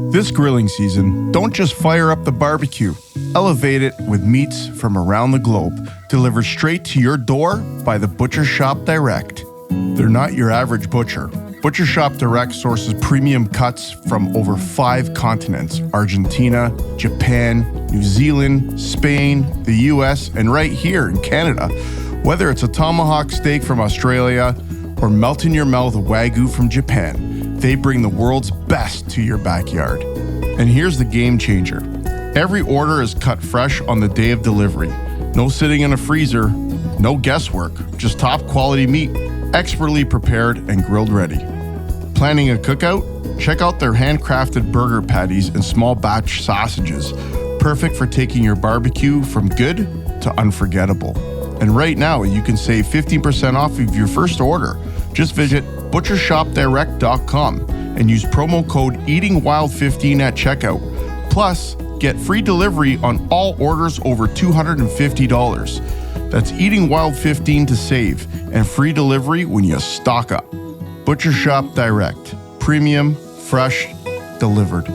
This grilling season, don't just fire up the barbecue. Elevate it with meats from around the globe, delivered straight to your door by the Butcher Shoppe Direct. They're not your average butcher. Butcher Shoppe Direct sources premium cuts from over 5 continents: Argentina, Japan, New Zealand, Spain, the US, and right here in Canada. Whether it's a tomahawk steak from Australia or melt in your mouth Wagyu from Japan, they bring the world's best to your backyard. And here's the game changer. Every order is cut fresh on the day of delivery. No sitting in a freezer, no guesswork, just top quality meat, expertly prepared and grilled ready. Planning a cookout? Check out their handcrafted burger patties and small batch sausages. Perfect for taking your barbecue from good to unforgettable. And right now, you can save 15% off of your first order. Just visit butchershopdirect.com and use promo code EatingWild15 at checkout. Plus, get free delivery on all orders over $250. That's EatingWild15 to save, and free delivery when you stock up. Butcher Shoppe Direct. Premium, fresh, delivered.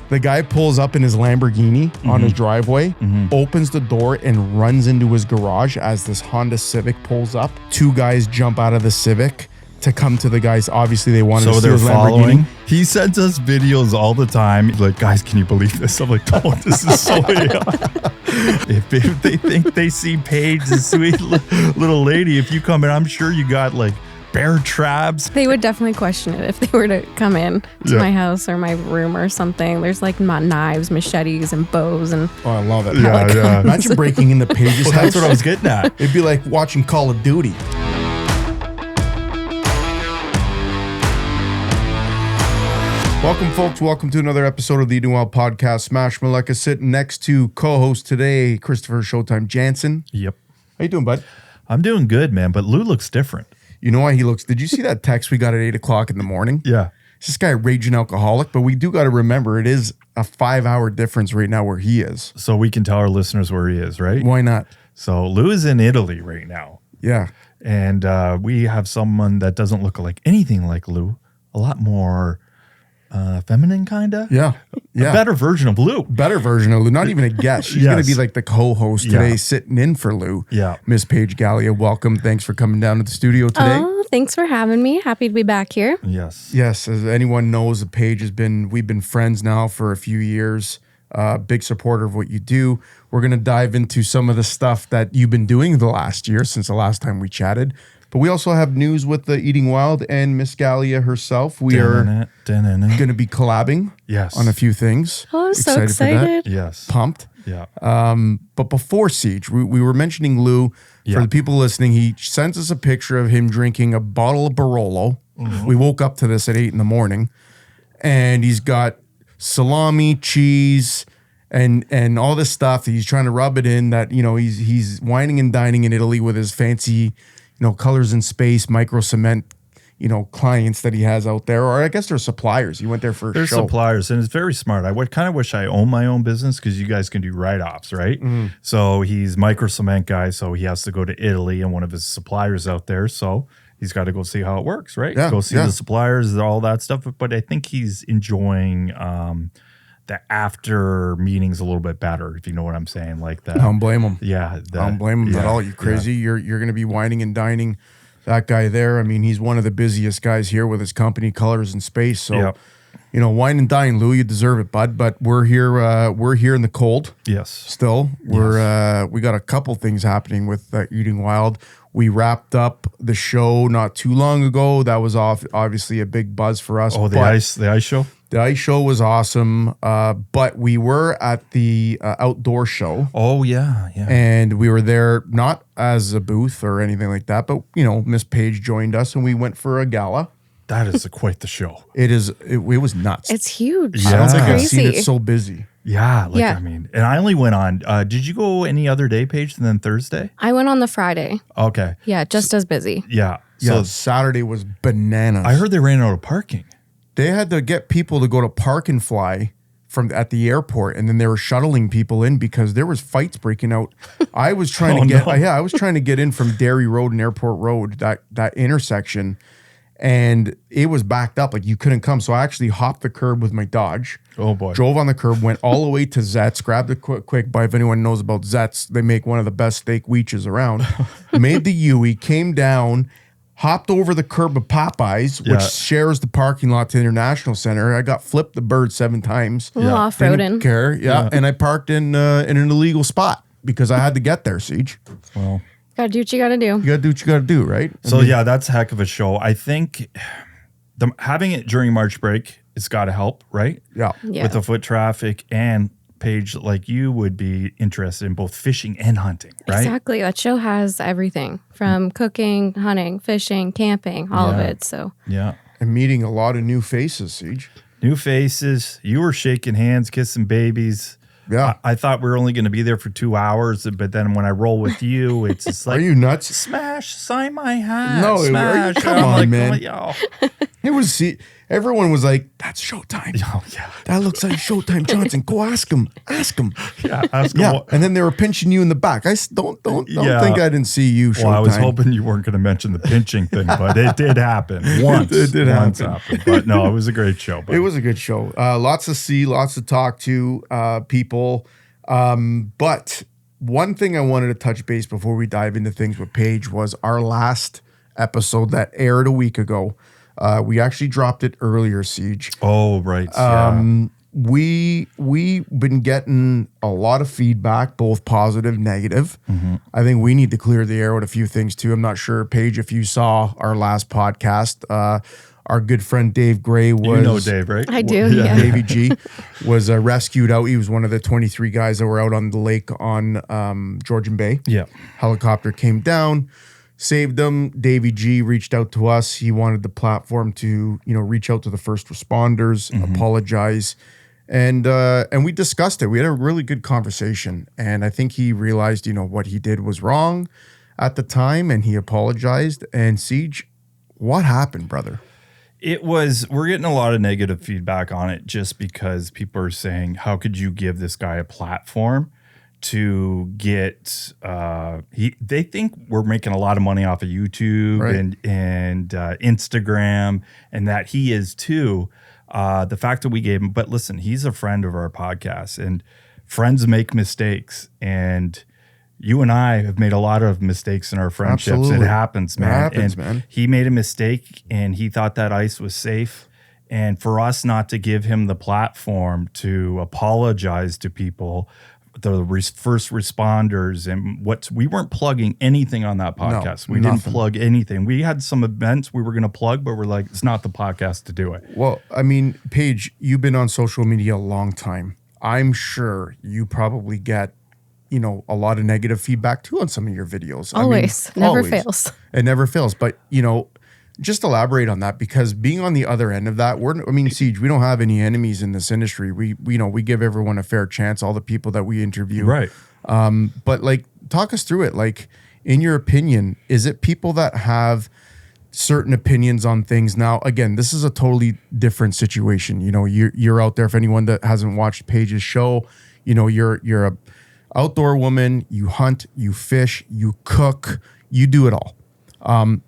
The guy pulls up in his Lamborghini on his driveway, opens the door and runs into his garage as this Honda Civic pulls up. 2 guys jump out of the Civic to come to the guys. Obviously, they wanted to see his Lamborghini. He sends us videos all the time. He's like, guys, can you believe this? I'm like, oh, this is so if they think they see Paige, the sweet little lady, if you come in, I'm sure you got like bear traps. They would definitely question it if they were to come in to my house or my room or something. There's like knives, machetes, and bows. And oh, I love it. Yeah. Imagine breaking into Paige's house. That's what I was getting at. It'd be like watching Call of Duty. Welcome, folks. Welcome to another episode of the Eating Wild podcast. Smash Maleka sitting next to co-host today, Christopher Showtime Jansen. Yep. How you doing, bud? I'm doing good, man. But Lou looks different. You know why he looks? Did you see that text we got at 8 o'clock in the morning? Yeah. It's this guy raging alcoholic, but we do got to remember it is a 5-hour difference right now where he is. So we can tell our listeners where he is, right? Why not? So Lou is in Italy right now. Yeah. And we have someone that doesn't look like anything like Lou. A lot more feminine, kind of. Yeah. A better version of Lou. Better version of Lou. Not even a guest. She's going to be like the co-host today, sitting in for Lou. Yeah. Miss Paige Galea, welcome. Thanks for coming down to the studio today. oh, thanks for having me. Happy to be back here. Yes. Yes. As anyone knows, Paige we've been friends now for a few years. Big supporter of what you do. We're going to dive into some of the stuff that you've been doing the last year since the last time we chatted. But we also have news with the Eating Wild and Miss Galea herself. We are going to be collabing on a few things. Oh, I'm so excited. Yes. Pumped. Yeah. But before Siege, we were mentioning Lou. For the people listening, he sends us a picture of him drinking a bottle of Barolo. Mm-hmm. We woke up to this at 8 in the morning. And he's got salami, cheese, and all this stuff. He's trying to rub it in that, he's whining and dining in Italy with his fancy colors in space, micro cement, clients that he has out there. Or I guess they're suppliers. He went there for a show. They're suppliers, and it's very smart. I kind of wish I owned my own business because you guys can do write-offs, right? Mm. So he's micro cement guy, so he has to go to Italy and one of his suppliers out there. So he's got to go see how it works, right? Yeah, go see the suppliers, all that stuff. But I think he's enjoying the after meetings a little bit better, if you know what I'm saying, like that. I don't blame him. Yeah. I don't blame him at all. You crazy? Yeah. You're going to be whining and dining that guy there. I mean, he's one of the busiest guys here with his company, Colors in Space. So, wine and dine, Lou, you deserve it, bud. But we're here in the cold. Yes. Still, we got a couple things happening with Eating Wild. We wrapped up the show not too long ago. That was obviously a big buzz for us. Oh, the ice show. The ice show was awesome, but we were at the outdoor show. Oh, yeah. And we were there not as a booth or anything like that, but, Miss Paige joined us and we went for a gala. That is quite the show. It was nuts. It's huge. Yeah. I don't think I've crazy. seen it so busy. Yeah. I mean, and I only went on, did you go any other day, Paige, than Thursday? I went on the Friday. Okay. Yeah, just as busy. Yeah. So Saturday was bananas. I heard they ran out of parking. They had to get people to go to Park and Fly at the airport, and then they were shuttling people in because there was fights breaking out. I was trying to get in from Derry Road and Airport Road, that intersection, and it was backed up. Like you couldn't come. So I actually hopped the curb with my Dodge. Oh boy. Drove on the curb, went all the way to Zet's, grabbed a quick bite. If anyone knows about Zet's, they make one of the best steak weeches around. Made the Yui, came down, hopped over the curb of Popeyes, which shares the parking lot to the International Center. I got flipped the bird 7 times. Off-roading. Didn't care. Yeah. And I parked in an illegal spot because I had to get there, Siege. Well, Gotta do what you gotta do. You gotta do what you gotta do, right? So that's a heck of a show. I think having it during March break, it's got to help, right? Yeah. With the foot traffic, and Paige, like you would be interested in both fishing and hunting, right? Exactly. That show has everything from cooking, hunting, fishing, camping, all of it. So Yeah. And meeting a lot of new faces, Siege. New faces. You were shaking hands, kissing babies. Yeah. I thought we were only going to be there for 2 hours, but then when I roll with you, it's just like, Are you nuts? smash, sign my hat. No, smash. come I'm on, like, man. Yo. It was, everyone was like, that's showtime. Oh, yeah. That looks like Showtime Johnson. Go ask him. Ask him. Yeah. Ask Yeah. him what- And then they were pinching you in the back. Don't Yeah. think I didn't see you, Showtime. Well, I was hoping you weren't going to mention the pinching thing, but it did happen once. It did happen. But no, it was a great show. But It was a good show. Lots to see, lots to talk to people. But one thing I wanted to touch base before we dive into things with Paige was our last episode that aired a week ago. We actually dropped it earlier, Siege. Oh, right. We been getting a lot of feedback, both positive, negative. I think we need to clear the air with a few things too. I'm not sure, Paige, if you saw our last podcast. Our good friend Dave Gray was... You know Dave, right? I do. Yeah. Davey G was rescued out. He was one of the 23 guys that were out on the lake on Georgian Bay. Yeah. Helicopter came down, saved them. Davey G reached out to us. He wanted the platform to, reach out to the first responders, apologize. And we discussed it. We had a really good conversation. And I think he realized, what he did was wrong at the time, and he apologized. And Siege, what happened, brother? We're getting a lot of negative feedback on it just because people are saying, how could you give this guy a platform to get, they think we're making a lot of money off of YouTube and Instagram, and that he is too. The fact that we gave him, but listen, he's a friend of our podcast, and friends make mistakes, and you and I have made a lot of mistakes in our friendships. Absolutely. It happens, man. It happens, man. He made a mistake, and he thought that ice was safe. And for us not to give him the platform to apologize to people, the first responders, and we weren't plugging anything on that podcast. We didn't plug anything. We had some events we were going to plug, but we're like, it's not the podcast to do it. Well, I mean, Paige, you've been on social media a long time. I'm sure you probably get a lot of negative feedback too on some of your videos. Always. Never fails. It never fails. But, just elaborate on that, because being on the other end of that, Siege, we don't have any enemies in this industry. We give everyone a fair chance, all the people that we interview. Right. But talk us through it. In your opinion, is it people that have certain opinions on things? Now, again, this is a totally different situation. You're out there. For anyone that hasn't watched Paige's show, you're a outdoor woman, you hunt, you fish, you cook, you do it all.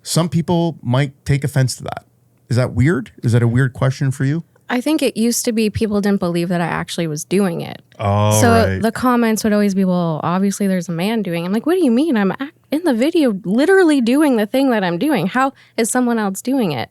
Some people might take offense to that. Is that weird? Is that a weird question for you? I think it used to be people didn't believe that I actually was doing it. Oh, so right. the comments would always be, well, obviously there's a man doing it. I'm like, what do you mean? I'm in the video literally doing the thing that I'm doing. How is someone else doing it?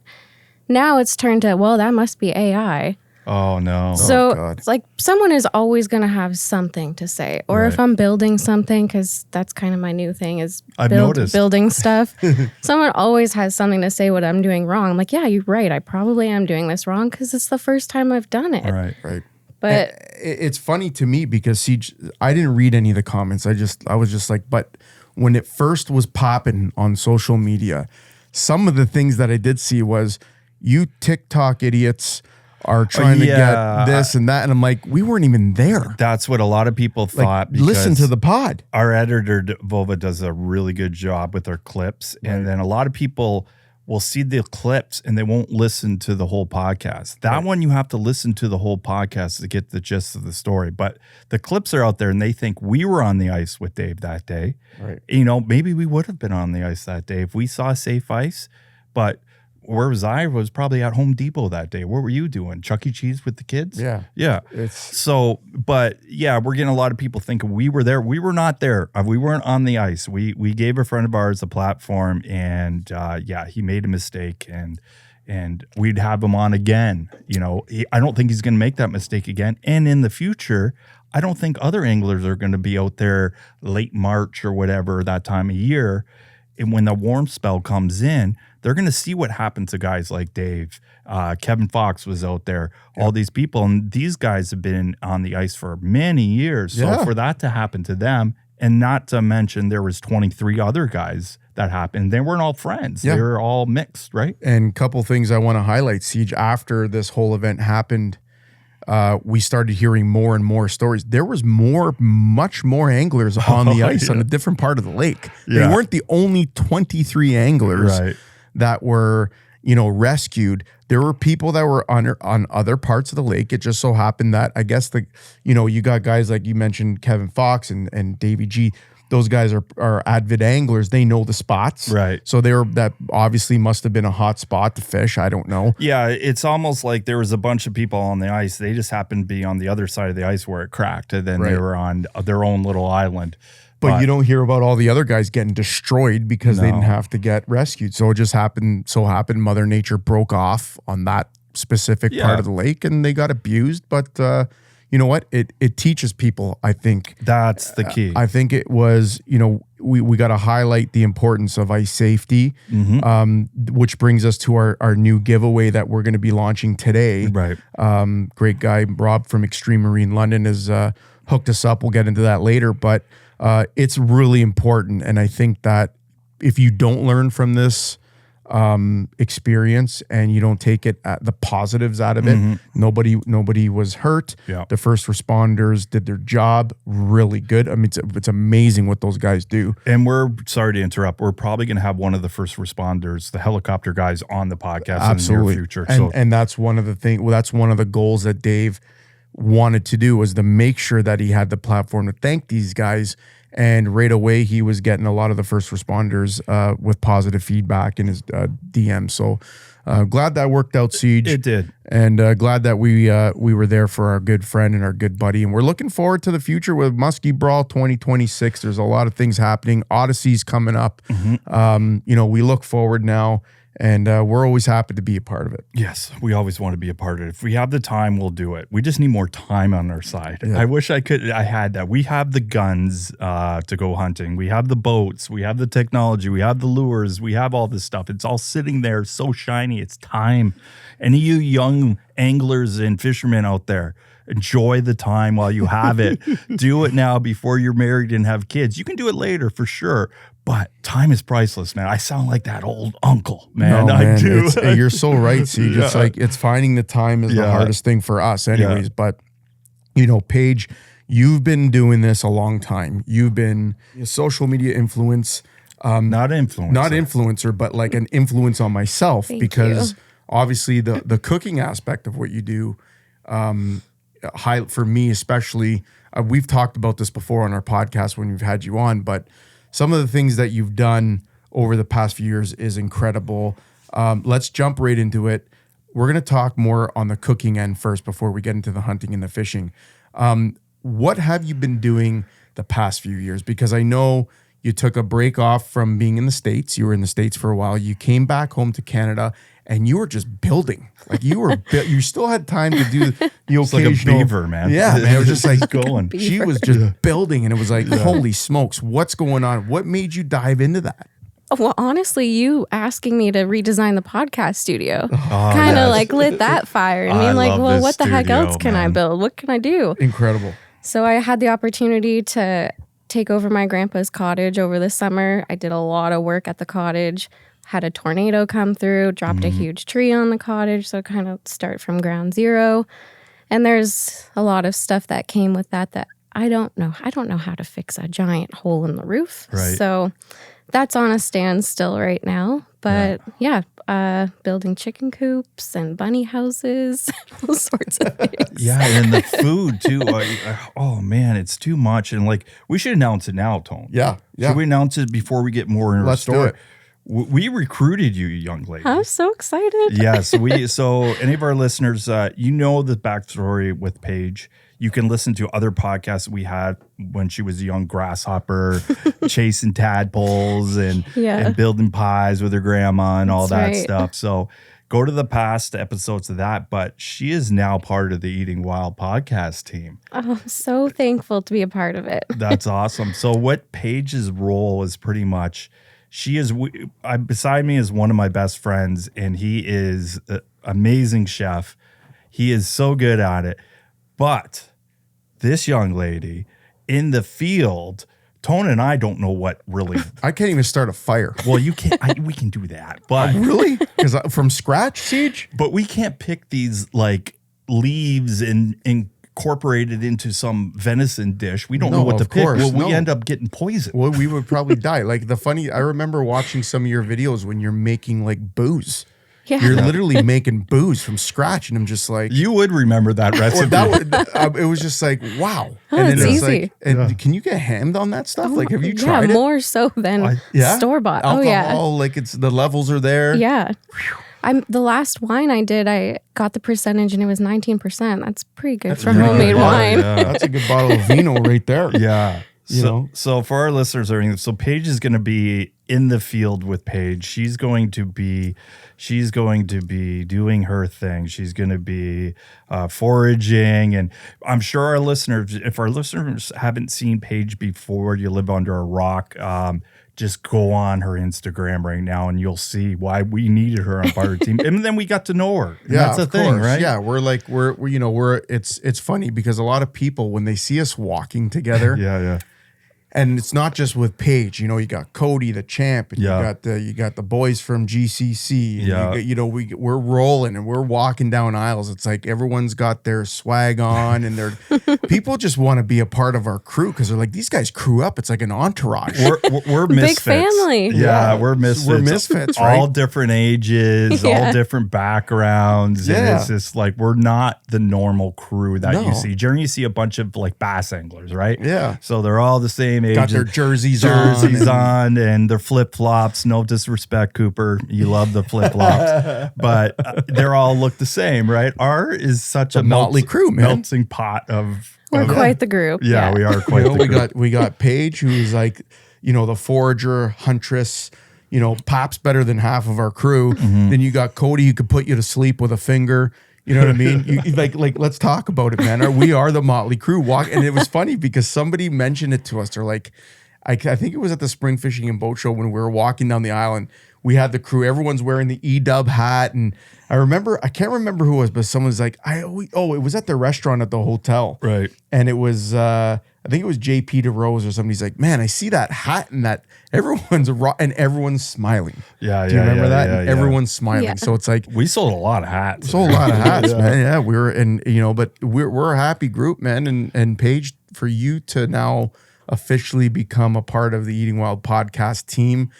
Now it's turned to, well, that must be AI. Oh, no. So it's like someone is always going to have something to say. Or if I'm building something, because that's kind of my new thing is building stuff. Someone always has something to say what I'm doing wrong. I'm like, yeah, you're right. I probably am doing this wrong because it's the first time I've done it. Right. But it's funny to me because Siege, I didn't read any of the comments. I was just like, but when it first was popping on social media, some of the things that I did see was you TikTok idiots are trying to get this and that. And I'm like, we weren't even there. That's what a lot of people thought. Listen to the pod. Our editor, Vova, does a really good job with our clips. Right. And then a lot of people will see the clips and they won't listen to the whole podcast. That one, you have to listen to the whole podcast to get the gist of the story. But the clips are out there and they think we were on the ice with Dave that day. Right. Maybe we would have been on the ice that day if we saw safe ice. But where was I? Was probably at Home Depot that day. What were you doing? Chuck E. Cheese with the kids? Yeah. Yeah. But yeah, we're getting a lot of people thinking we were there. We were not there. We weren't on the ice. We gave a friend of ours a platform, and he made a mistake, and we'd have him on again. I don't think he's going to make that mistake again. And in the future, I don't think other anglers are going to be out there late March or whatever, that time of year. And when the warm spell comes in, they're going to see what happened to guys like Dave. Kevin Fox was out there, all these people. And these guys have been on the ice for many years. So for that to happen to them, and not to mention there was 23 other guys that happened. They weren't all friends. They were all mixed, right? And a couple things I want to highlight, Siege. After this whole event happened, we started hearing more and more stories. There was much more anglers on the ice on a different part of the lake. They weren't the only 23 anglers that were, rescued. There were people that were on other parts of the lake. It just so happened that I guess you got guys like you mentioned, Kevin Fox and Davey G. Those guys are avid anglers. They know the spots. Right. So that obviously must have been a hot spot to fish. I don't know. Yeah, it's almost like there was a bunch of people on the ice. They just happened to be on the other side of the ice where it cracked, and then they were on their own little island. But you don't hear about all the other guys getting destroyed because they didn't have to get rescued. So it just happened. Mother Nature broke off on that specific part of the lake, and they got abused. But you know what? It teaches people, I think. That's the key. I think it was, we got to highlight the importance of ice safety, which brings us to our new giveaway that we're going to be launching today. Right. Great guy, Rob from Xtreme Marine London has hooked us up. We'll get into that later, but it's really important. And I think that if you don't learn from this experience and you don't take it at the positives out of it, nobody was hurt. The first responders did their job really good. I mean, it's amazing what those guys do. And we're sorry to interrupt. We're probably going to have one of the first responders, the helicopter guys, on the podcast in the near future. And that's one of the things. Well, that's one of the goals that Dave wanted to do, was to make sure that he had the platform to thank these guys. And right away, he was getting a lot of the first responders with positive feedback in his DM. So glad that worked out, Siege. It did. And glad that we were there for our good friend and our good buddy. And we're looking forward to the future with Muskie Brawl 2026. There's a lot of things happening. Odyssey's coming up. We look forward now. And we're always happy to be a part of it. Yes, we always want to be a part of it. If we have the time, we'll do it. We just need more time on our side. I wish I had that. We have the guns to go hunting. We have the boats. We have the technology. We have the lures. We have all this stuff. It's all sitting there so shiny. It's time. Any of you young anglers and fishermen out there, enjoy the time while you have it. Do it now before you're married and have kids. You can do it later for sure. But time is priceless, man. I sound like that old uncle, man. No, man, I do. You're so right, Siege. It's like it's finding the time is the hardest thing for us anyways. But, Paige, you've been doing this a long time. You've been a social media influence. Not influencer, but like an influence on myself. Because obviously the cooking aspect of what you do, for me especially, we've talked about this before on our podcast when we've had you on, but some of the things that you've done over the past few years is incredible. Let's jump right into it. We're going to talk more on the cooking end first before we get into the hunting and the fishing. What have you been doing the past few years? Because I know you took a break off from being in the States. You were in the States for a while. You came back home to Canada and you were just building. Like you still had time to do the occasional. Like a beaver, man. Yeah, man. It was just like going. She was just building, and it was like, holy smokes, what's going on? What made you dive into that? Well, honestly, you asking me to redesign the podcast studio kind of like lit that fire. And being like, well, what the heck else can I build? What can I do? Incredible. So I had the opportunity to take over my grandpa's cottage over the summer. I did a lot of work at the cottage. Had a tornado come through, dropped a huge tree on the cottage, so kind of start from ground zero. And there's a lot of stuff that came with that I don't know. I don't know how to fix a giant hole in the roof. Right. So that's on a standstill right now. But building chicken coops and bunny houses, all sorts of things. Yeah, and the food too. Oh man, it's too much. And like, we should announce it now, Tone. Yeah. Should we announce it before we get more into the story? Do it. We recruited you, young lady. I'm so excited. Yes. So any of our listeners, you know the backstory with Paige. You can listen to other podcasts we had when she was a young grasshopper, chasing tadpoles and building pies with her grandma and all that stuff. So go to the past episodes of that. But she is now part of the Eating Wild podcast team. Oh, I'm so thankful to be a part of it. That's awesome. So what Paige's role is pretty much, beside me is one of my best friends, and he is an amazing chef. He is so good at it. But this young lady in the field, Tone and I don't know what really. I can't even start a fire. Well, you can't. We can do that, but really, because from scratch, Siege. But we can't pick these like leaves and incorporate it into some venison dish. We don't know what to pick. Well, we end up getting poisoned. Well, we would probably die. Like I remember watching some of your videos when you're making like booze. Yeah. You're literally making booze from scratch, and I'm just like, you would remember that recipe. It was just like, wow. Oh, and it's easy. Like, can you get hammed on that stuff? Like, have you tried it? Yeah, more so than store bought. Alcohol, like the levels are there. Yeah. The last wine I did, I got the percentage and it was 19%. That's pretty good for homemade wine. Yeah. That's a good bottle of vino right there. Yeah. So for our listeners, so Paige is going to be in the field with Paige. She's going to be doing her thing. She's going to be foraging, and I'm sure our listeners, if our listeners haven't seen Paige before, you live under a rock. Just go on her Instagram right now, and you'll see why we needed her on our team. And then we got to know her. And that's the thing, right? Yeah, it's funny because a lot of people, when they see us walking together, and it's not just with Paige. You got Cody, the champ, and you got the boys from GCC. And we're rolling and we're walking down aisles. It's like everyone's got their swag on, and people just want to be a part of our crew because they're like, these guys crew up. It's like an entourage. We're misfits. Big family. Yeah, we're misfits. We're misfits, right? All different ages, all different backgrounds. Yeah. And it's just like we're not the normal crew that you see. Generally, you see a bunch of like bass anglers, right? Yeah. So they're all the same age. Got their jerseys on and their flip-flops. No disrespect, Cooper. You love the flip-flops. But they all look the same, right? Ours is such a motley crew, man. Melting pot of... We're quite the group. Yeah, we are quite the group. We got Paige, who's like, the forager, huntress, Pop's better than half of our crew. Mm-hmm. Then you got Cody, who could put you to sleep with a finger. You know what I mean? You like, let's talk about it, man. We are the motley crew. And it was funny because somebody mentioned it to us. They're like, I think it was at the Spring Fishing and Boat Show when we were walking down the aisle and we had the crew. Everyone's wearing the E-Dub hat. And I can't remember who it was, but someone's like, it was at the restaurant at the hotel. Right. And it was, I think it was JP DeRose or somebody's like, man, I see that hat and that everyone's smiling. Yeah. Do you remember that? Yeah, everyone's smiling. Yeah. So it's like, we sold a lot of hats. Man. Yeah. We're a happy group, man. And Paige, for you to now officially become a part of the Eating Wild podcast team,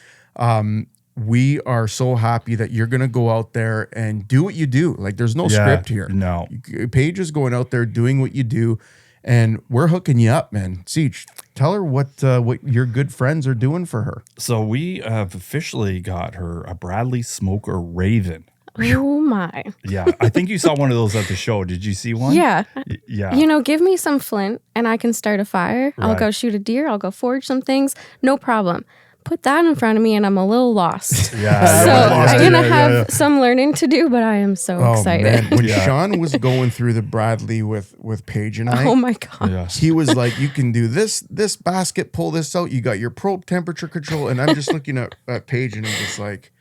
we are so happy that you're going to go out there and do what you do. Like there's no script here. No. Paige is going out there doing what you do, and we're hooking you up, man. Siege, tell her what your good friends are doing for her. So we have officially got her a Bradley Smoker Raven. Oh my. Yeah. I think you saw one of those at the show. Did you see one? Yeah. Yeah. Give me some flint and I can start a fire. Right. I'll go shoot a deer. I'll go forage some things. No problem. Put that in front of me and I'm a little lost. Yeah. So I'm going to have some learning to do, but I am so excited. Man. When Sean was going through the Bradley with Paige and I. Oh my God. He was like, you can do this basket, pull this out. You got your probe temperature control. And I'm just looking at Paige and I'm just like,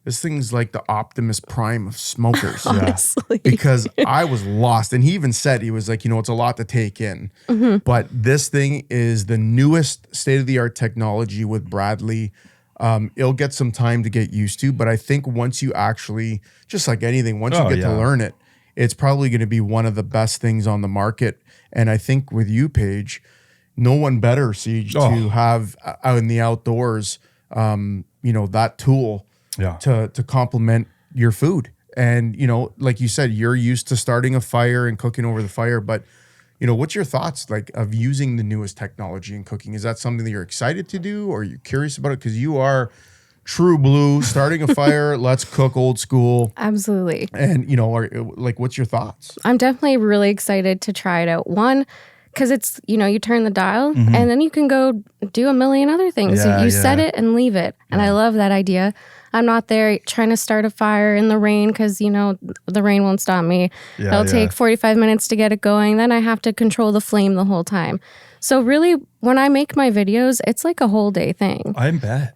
this thing's like the Optimus Prime of smokers. Honestly. Because I was lost. And he even said, he was like, it's a lot to take in. Mm-hmm. But this thing is the newest state-of-the-art technology with Bradley. It'll get some time to get used to. But I think once you actually, just like anything, once you get to learn it, it's probably going to be one of the best things on the market. And I think with you, Paige, no one better, Siege, to have out in the outdoors, that tool. To complement your food. And, like you said, you're used to starting a fire and cooking over the fire, but, what's your thoughts like of using the newest technology in cooking? Is that something that you're excited to do or are you curious about it? Because you are true blue, starting a fire, let's cook old school. Absolutely. And, like, what's your thoughts? I'm definitely really excited to try it out. One, because it's, you turn the dial and then you can go do a million other things. Yeah, you set it and leave it. And I love that idea. I'm not there trying to start a fire in the rain because, the rain won't stop me. It'll take 45 minutes to get it going. Then I have to control the flame the whole time. So really, when I make my videos, it's like a whole day thing. I bet.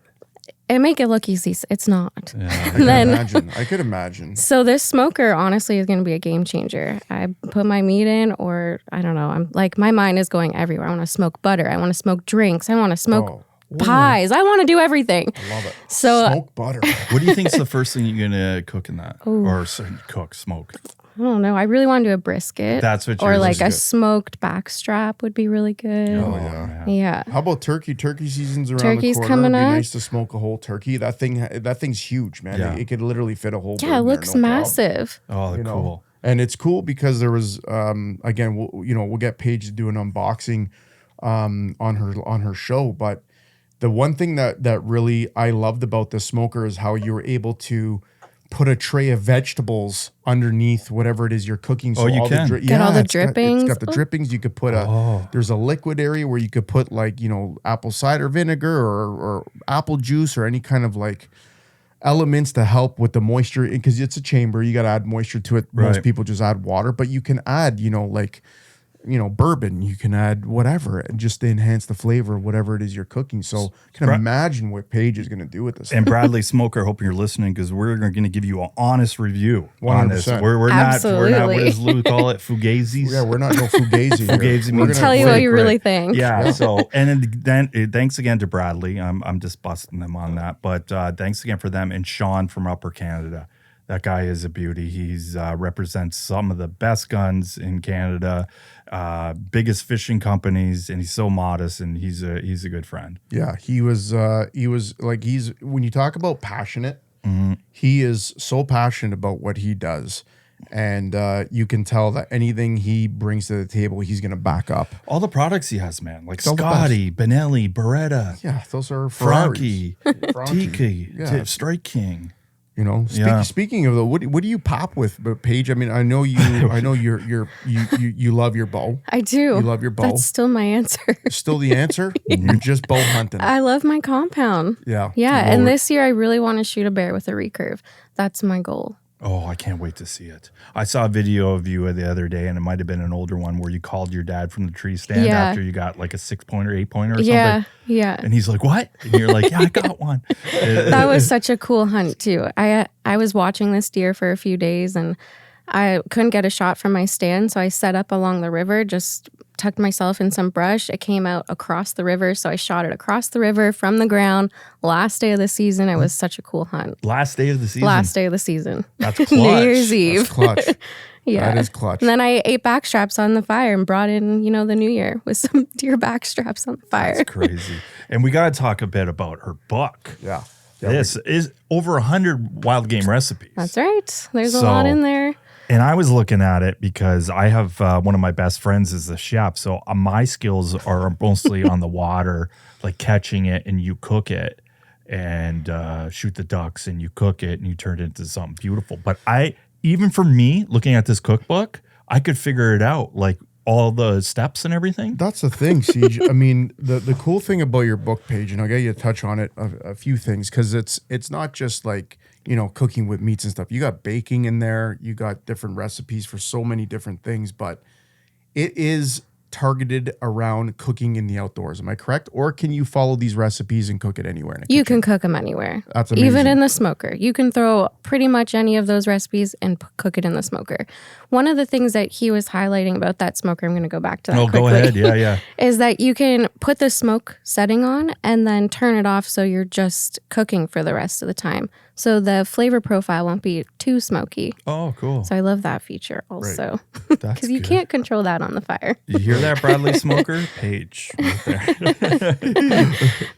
And make it look easy. It's not. Yeah, I could imagine. So this smoker, honestly, is going to be a game changer. I put my meat in, or I don't know. I'm like, my mind is going everywhere. I want to smoke butter. I want to smoke drinks. I want to smoke pies. I want to do everything. I love it. So smoke butter. What do you think is the first thing you're going to cook in that? Ooh. Or smoke? I don't know. I really want to do a brisket. That's what you're Or like a smoked backstrap would be really good. Oh, yeah. Yeah. How about turkey? Turkey season's around Turkey's the corner. coming It'd be up. nice to smoke a whole turkey. That thing's huge, man. Yeah. It could literally fit a whole bird Yeah, it in there, looks no massive. Oh, they're cool. And it's cool because there was again, we'll get Paige to do an unboxing on her show, but the one thing that really I loved about the smoker is how you were able to put a tray of vegetables underneath whatever it is you're cooking. So you all can. Get all the drippings. It's got the drippings. You could put there's a liquid area where you could put like, apple cider vinegar or apple juice or any kind of like elements to help with the moisture, because it's a chamber. You got to add moisture to it. Right. Most people just add water, but you can add, bourbon, you can add whatever and just to enhance the flavor of whatever it is you're cooking. So I can imagine what Paige is going to do with this. And Bradley Smoker, I hope you're listening, because we're going to give you an honest review on this. 100%. We're not, what does Lou call it? Fugazis? Yeah, we're not no fugazi. Fugazi. We'll tell you what you really think. Yeah. So, and then thanks again to Bradley. I'm just busting them on that. But thanks again for them. And Sean from Upper Canada. That guy is a beauty. He's represents some of the best guns in Canada, biggest fishing companies, and he's so modest, and he's a good friend. Yeah, he was like, when you talk about passionate, he is so passionate about what he does. And you can tell that anything he brings to the table, he's going to back up. All the products he has, man, like Scotty, Benelli, Beretta. Yeah, those are Frankie, Frankie. Tiki, Strike King. Speaking of what do you pop with, Paige? I mean, I know you love your bow. I do. You love your bow. That's still my answer. Still the answer? You're just bow hunting. I love my compound. Yeah. And this year I really want to shoot a bear with a recurve. That's my goal. Oh, I can't wait to see it. I saw a video of you the other day, and it might have been an older one, where you called your dad from the tree stand after you got like a 6-pointer, 8-pointer or something. Yeah. And he's like, "What?" And you're like, "Yeah, I got one." That was such a cool hunt too. I was watching this deer for a few days, and I couldn't get a shot from my stand, so I set up along the river, just tucked myself in some brush. It came out across the river, so I shot it across the river from the ground. Last day of the season. It was such a cool hunt. Last day of the season? Last day of the season. That's clutch. New Year's Eve. That's clutch. Yeah. That is clutch. And then I ate backstraps on the fire and brought in, the new year with some deer backstraps on the fire. That's crazy. And we got to talk a bit about her book. Yeah. This is over 100 wild game recipes. That's right. There's a lot in there. And I was looking at it because I have one of my best friends is a chef. So my skills are mostly on the water, like catching it, and you cook it and shoot the ducks, and you cook it and you turn it into something beautiful. But even for me, looking at this cookbook, I could figure it out, like all the steps and everything. That's the thing, Siege. I mean, the cool thing about your book, Paige, and I'll get you to touch on it, a few things, because it's not just like, cooking with meats and stuff. You got baking in there. You got different recipes for so many different things, but it is targeted around cooking in the outdoors. Am I correct? Or can you follow these recipes and cook it anywhere in a You kitchen? can cook them anywhere. That's amazing. Even in the smoker. You can throw pretty much any of those recipes and cook it in the smoker. One of the things that he was highlighting about that smoker, I'm going to go back to that quickly. Go ahead. Yeah. Is that you can put the smoke setting on and then turn it off so you're just cooking for the rest of the time. So the flavor profile won't be too smoky. Oh, cool. So I love that feature also. Right. Because you can't control that on the fire. You hear that, Bradley Smoker? Paige right there.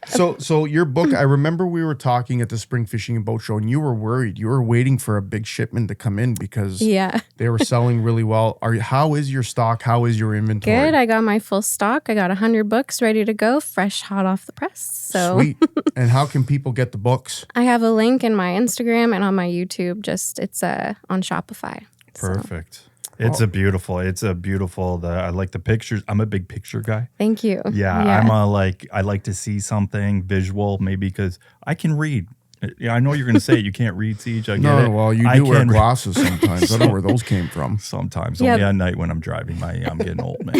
So your book, I remember we were talking at the Spring Fishing and Boat Show, and you were worried. You were waiting for a big shipment to come in because they were selling really well. How is your stock? How is your inventory? Good. I got my full stock. I got 100 books ready to go, fresh, hot off the press. So sweet. And how can people get the books? I have a link in my Instagram and on my YouTube. It's on Shopify. Perfect. So. It's a beautiful. I like the pictures. I'm a big picture guy. Thank you. Yeah. I like to see something visual, maybe because I can read. Yeah, I know you're going to say you can't read, Siege. I get it. Well, you do wear glasses sometimes. I don't know where those came from. Sometimes, only at night when I'm driving. I'm getting old, man.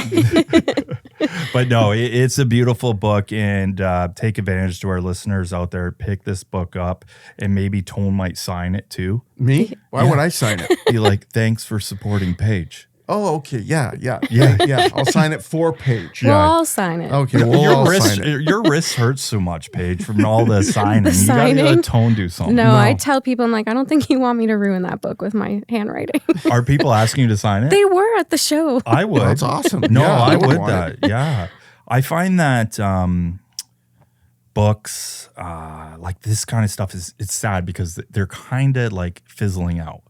But no, it's a beautiful book, and take advantage to our listeners out there. Pick this book up, and maybe Tone might sign it too. Me? Why would I sign it? Be like, thanks for supporting Paige. Oh, okay. Yeah. I'll sign it for Paige. We'll all sign it. Okay, your wrist hurts so much, Paige, from all the signing. You got to let Tone do something. No, I tell people, I'm like, I don't think you want me to ruin that book with my handwriting. Are people asking you to sign it? They were at the show. I would. That's awesome. No, yeah, I would that. Yeah. I find that books, like this kind of stuff, it's sad because they're kind of like fizzling out.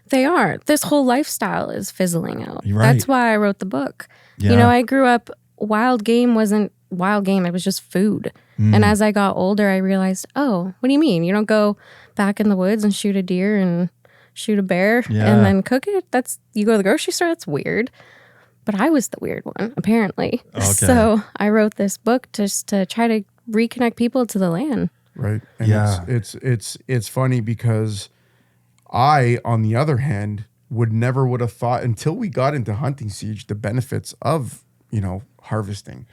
They are. This whole lifestyle is fizzling out. You're right. That's why I wrote the book. Yeah. I grew up, wild game wasn't wild game. It was just food. And as I got older, I realized, what do you mean? You don't go back in the woods and shoot a deer and shoot a bear and then cook it? You go to the grocery store? That's weird. But I was the weird one, apparently. Okay. So I wrote this book just to try to reconnect people to the land. Right. And it's funny because I, on the other hand, would have thought until we got into hunting, Siege, the benefits of, harvesting.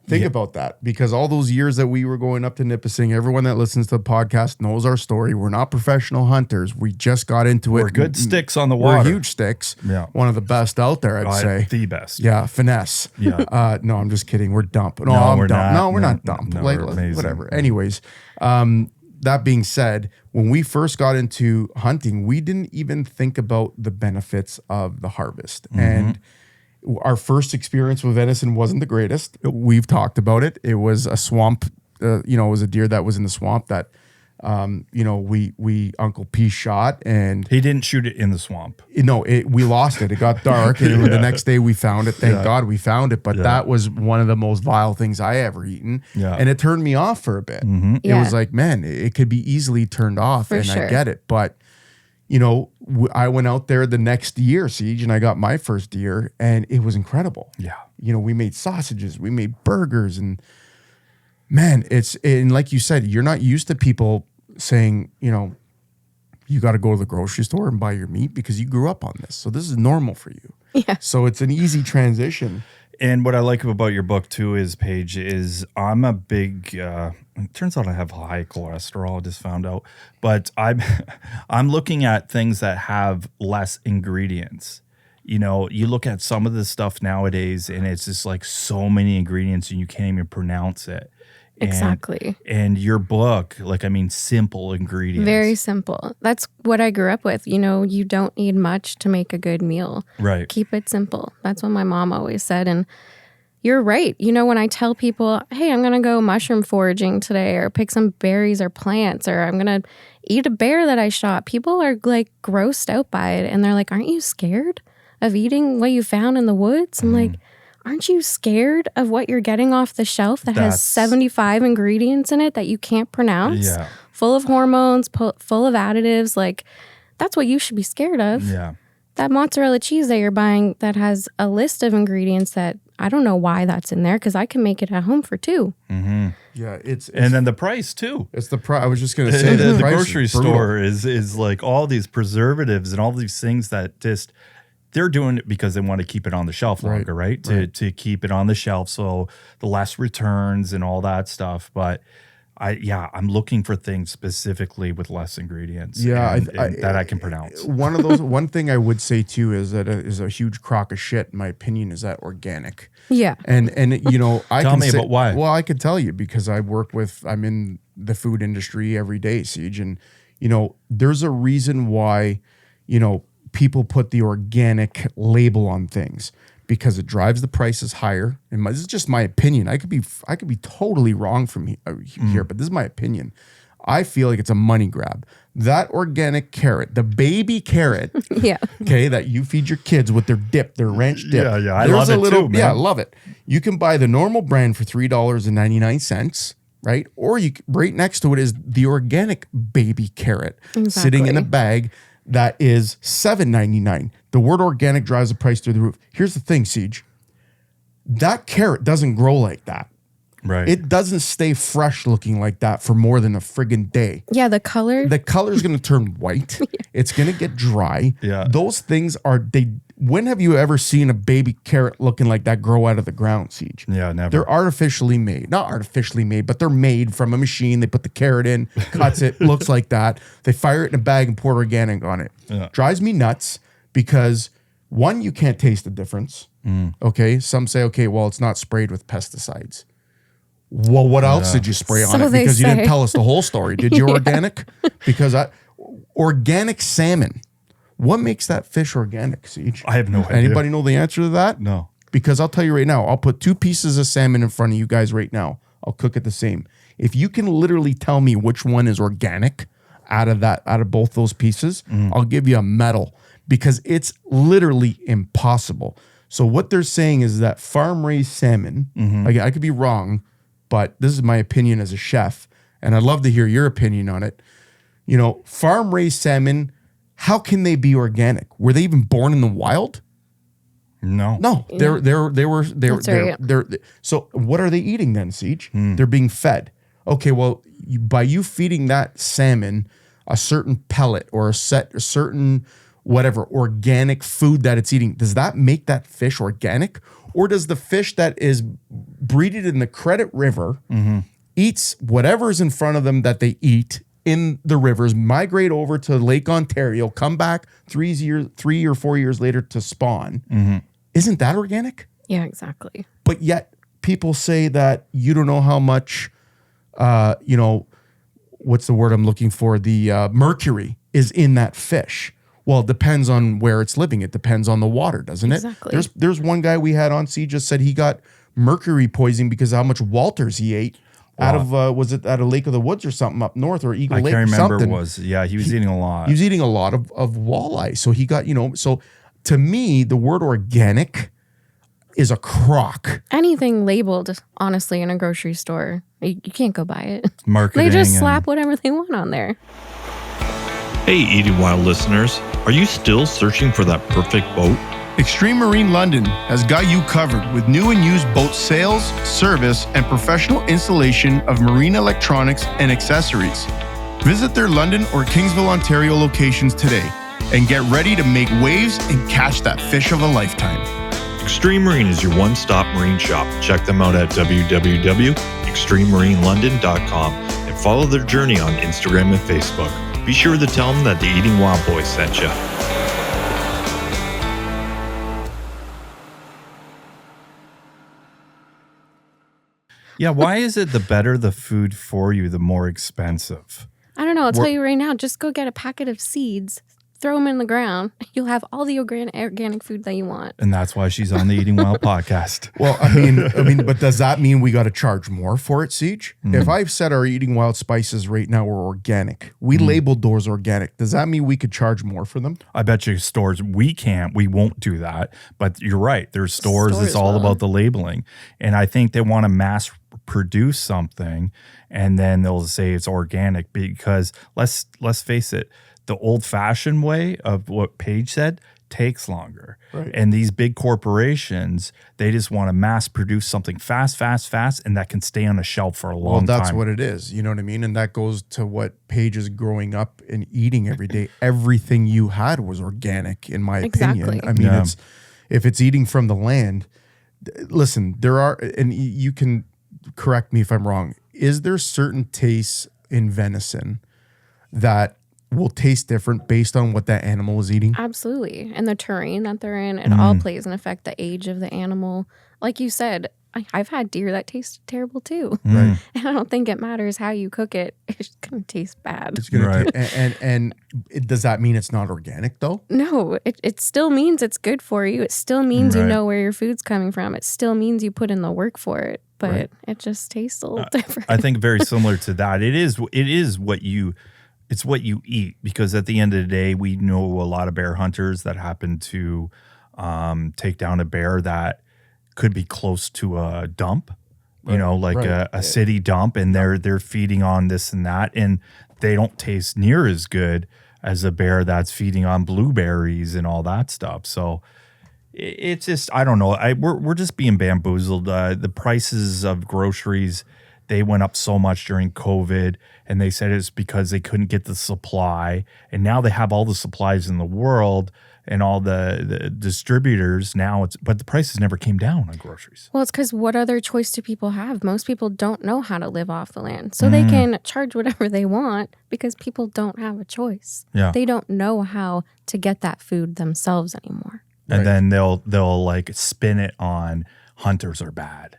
Think about that, because all those years that we were going up to Nipissing, everyone that listens to the podcast knows our story. We're not professional hunters. We just got into it. We're good sticks on the water. We're huge sticks. Yeah. One of the best out there, I'd say. The best. Yeah, finesse. Yeah. No, I'm just kidding. We're dump. No, we're dump. not. No, we're not dump. No, like, we're amazing. Whatever. Anyways, that being said, when we first got into hunting, we didn't even think about the benefits of the harvest. And our first experience with venison wasn't the greatest. We've talked about it. It was a swamp, it was a deer that was in the swamp that, we Uncle P shot, and he didn't shoot it in the swamp. No, we lost it. It got dark, and the next day we found it. Thank God we found it. But that was one of the most vile things I ever eaten. Yeah. And it turned me off for a bit. It was like, man, it could be easily turned off, I get it. But I went out there the next year, Siege, and I got my first deer, and it was incredible. Yeah. We made sausages, we made burgers, and man, and like you said, you're not used to people saying, you got to go to the grocery store and buy your meat because you grew up on this. So this is normal for you. Yeah. So it's an easy transition. And what I like about your book too is, Paige, is I'm a big, it turns out I have high cholesterol, I just found out, but I'm looking at things that have less ingredients. You look at some of the stuff nowadays and it's just like so many ingredients and you can't even pronounce it. Exactly. And your book, simple ingredients. Very simple. That's what I grew up with. You don't need much to make a good meal. Right. Keep it simple. That's what my mom always said. And you're right. When I tell people, hey, I'm going to go mushroom foraging today or pick some berries or plants or I'm going to eat a bear that I shot, people are like grossed out by it. And they're like, aren't you scared of eating what you found in the woods? I'm like, aren't you scared of what you're getting off the shelf that has 75 ingredients in it that you can't pronounce? Yeah. Full of hormones, full of additives. Like, that's what you should be scared of. Yeah. That mozzarella cheese that you're buying that has a list of ingredients that I don't know why that's in there because I can make it at home for $2. Mm-hmm. Yeah, it's and then the price too. It's the price. I was just going to say the grocery store is like all these preservatives and all these things that just they're doing it because they want to keep it on the shelf longer, right? To keep it on the shelf so the less returns and all that stuff. But I'm looking for things specifically with less ingredients. Yeah, that I can pronounce. One thing I would say too is that is a huge crock of shit. In my opinion, is that organic. Yeah, and I tell me about why. Well, I could tell you because I'm in the food industry every day, Siege, and there's a reason why, people put the organic label on things because it drives the prices higher. And this is just my opinion. I could be totally wrong from here, but this is my opinion. I feel like it's a money grab. That organic carrot, the baby carrot, okay, that you feed your kids with their dip, their ranch dip. Yeah, I love it too, man. Yeah, I love it. You can buy the normal brand for $3.99, right? Or right next to it is the organic baby carrot sitting in a bag that is $7.99. The word organic drives the price through the roof. Here's the thing, Siege. That carrot doesn't grow like that. Right. It doesn't stay fresh looking like that for more than a friggin' day. Yeah, the color is going to turn white. It's going to get dry. Yeah. Those things when have you ever seen a baby carrot looking like that grow out of the ground, Siege? Yeah, never. They're artificially made. Not artificially made, but they're made from a machine. They put the carrot in, cuts it, looks like that. They fire it in a bag and pour organic on it. Yeah. Drives me nuts because, one, you can't taste the difference. Okay? Some say, okay, well, it's not sprayed with pesticides. Well, what else did you spray on it? Because you didn't tell us the whole story. Did you organic? Because organic salmon. What makes that fish organic, Siege? I have no idea. Anybody know the answer to that? No. Because I'll tell you right now, I'll put 2 pieces of salmon in front of you guys right now. I'll cook it the same. If you can literally tell me which one is organic out of both those pieces, I'll give you a medal because it's literally impossible. So what they're saying is that farm-raised salmon, I could be wrong, but this is my opinion as a chef, and I'd love to hear your opinion on it. Farm-raised salmon, how can they be organic? Were they even born in the wild? No. They're so what are they eating then, Siege? They're being fed. Okay, well, by you feeding that salmon a certain pellet or a certain whatever organic food that it's eating, does that make that fish organic? Or does the fish that is breeded in the Credit River eats whatever's in front of them that they eat in the rivers, migrate over to Lake Ontario, come back 3 or 4 years later to spawn? Isn't that organic? Yeah, exactly. But yet people say that you don't know how much, what's the word I'm looking for? The mercury is in that fish. Well, it depends on where it's living. It depends on the water, doesn't it? Exactly. There's one guy we had on, just said he got mercury poisoning because of how much Walters he ate out of, was it out of Lake of the Woods or something up north or Eagle Lake? I can't remember. Something. He was eating a lot. He was eating a lot of walleye. So he got, so to me, the word organic is a crock. Anything labeled, honestly, in a grocery store, you can't go buy it. Marketing. They just slap whatever they want on there. Hey, Eating Wild listeners, are you still searching for that perfect boat? Xtreme Marine London has got you covered with new and used boat sales, service, and professional installation of marine electronics and accessories. Visit their London or Kingsville, Ontario locations today and get ready to make waves and catch that fish of a lifetime. Xtreme Marine is your one-stop marine shop. Check them out at www.extrememarinelondon.com and follow their journey on Instagram and Facebook. Be sure to tell them that the Eating Wild Boys sent you. Yeah, why is it the better the food for you, the more expensive? I don't know. I'll tell you right now, just go get a packet of seeds, throw them in the ground. You'll have all the organic food that you want. And that's why she's on the Eating Wild podcast. Well, I mean, but does that mean we got to charge more for it, Siege? If I've said our Eating Wild spices right now are organic, we labeled those organic. Does that mean we could charge more for them? I bet you stores, we won't do that. But you're right. There's stores it's all about the labeling. And I think they want to mass produce something and then they'll say it's organic because let's face it, the old-fashioned way of what Paige said takes longer. Right. And these big corporations, they just want to mass produce something fast, and that can stay on a shelf for a long time. Well, that's what it is. You know what I mean? And that goes to what Paige is growing up and eating every day. Everything you had was organic, in my opinion. I mean, if it's eating from the land, listen, there are, and you can correct me if I'm wrong, is there certain tastes in venison that will taste different based on what that animal is eating? Absolutely. And the terrain that they're in, it all plays an effect, the age of the animal. Like you said, I've had deer that taste terrible too. Right. And I don't think it matters how you cook it. It's going to taste bad. It's gonna and does that mean it's not organic though? No, it still means it's good for you. It still means you know where your food's coming from. It still means you put in the work for it. But it just tastes a little different. I think very similar to that. It is what you eat, because at the end of the day, we know a lot of bear hunters that happen to take down a bear that could be close to a dump, a city dump, and they're feeding on this and that, and they don't taste near as good as a bear that's feeding on blueberries and all that stuff. So it's just, I don't know. We're just being bamboozled. The prices of groceries, they went up so much during COVID, and they said it's because they couldn't get the supply. And now they have all the supplies in the world and all the distributors now. But the prices never came down on groceries. Well, it's because what other choice do people have? Most people don't know how to live off the land. So they can charge whatever they want because people don't have a choice. Yeah. They don't know how to get that food themselves anymore. And then they'll like spin it on hunters are bad.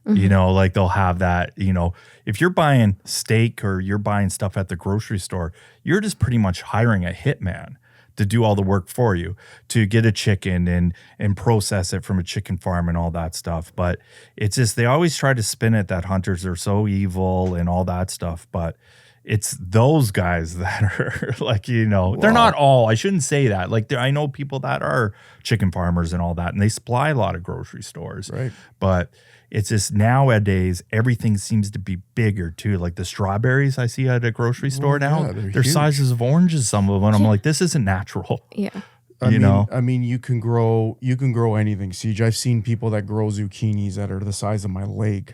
Like they'll have that, if you're buying steak or you're buying stuff at the grocery store, you're just pretty much hiring a hitman to do all the work for you, to get a chicken and process it from a chicken farm and all that stuff. But it's just, they always try to spin it that hunters are so evil and all that stuff. But it's those guys that are like, they're not all, I shouldn't say that. Like I know people that are chicken farmers and all that, and they supply a lot of grocery stores. Right. But it's just nowadays, everything seems to be bigger too. Like the strawberries I see at a grocery store now, they're sizes of oranges, some of them. I'm like, this isn't natural. Yeah. I mean, you can grow anything, Siege. I've seen people that grow zucchinis that are the size of my leg.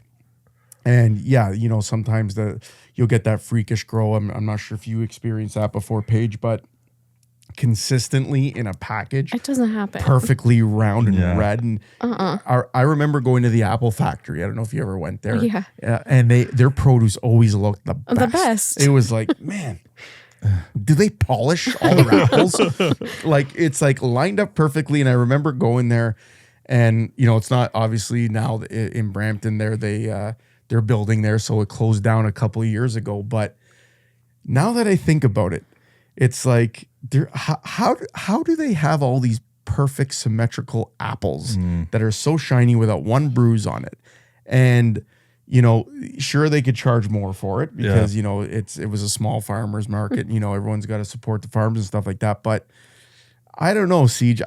And sometimes you'll get that freakish grow. I'm not sure if you experienced that before, Paige, but consistently in a package, it doesn't happen. Perfectly round and red. And I remember going to the apple factory. I don't know if you ever went there. Yeah. And their produce always looked the best. The best. It was like, man, do they polish all their apples? Like it's like lined up perfectly. And I remember going there, and it's not obviously now in Brampton there. They're building there, so it closed down a couple of years ago. But now that I think about it, it's like, how do they have all these perfect symmetrical apples that are so shiny without one bruise on it? And sure, they could charge more for it because it was a small farmers market. Everyone's got to support the farms and stuff like that. But I don't know, Siege.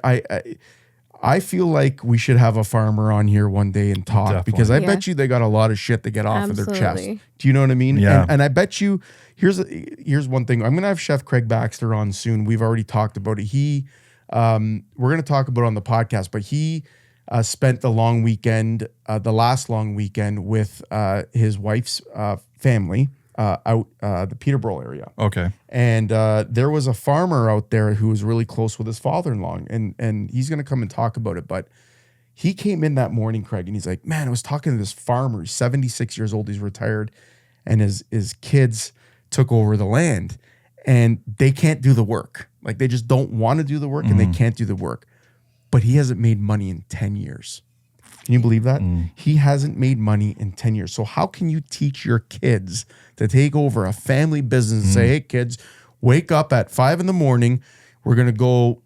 I feel like we should have a farmer on here one day and talk. Definitely. Because I bet you they got a lot of shit to get off of their chest. Do you know what I mean? Yeah. And I bet you, here's one thing. I'm going to have Chef Craig Baxter on soon. We've already talked about it. We're going to talk about it on the podcast, but he spent the last long weekend with his wife's family out the Peterborough area. Okay. And there was a farmer out there who was really close with his father-in-law, and he's going to come and talk about it. But he came in that morning, Craig, and he's like, man, I was talking to this farmer. He's 76 years old. He's retired, and his kids took over the land, and they can't do the work. Like they just don't want to do the work, and they can't do the work. But he hasn't made money in 10 years. Can you believe that? He hasn't made money in 10 years. So how can you teach your kids to take over a family business and say, hey, kids, wake up at 5 a.m. We're going to go,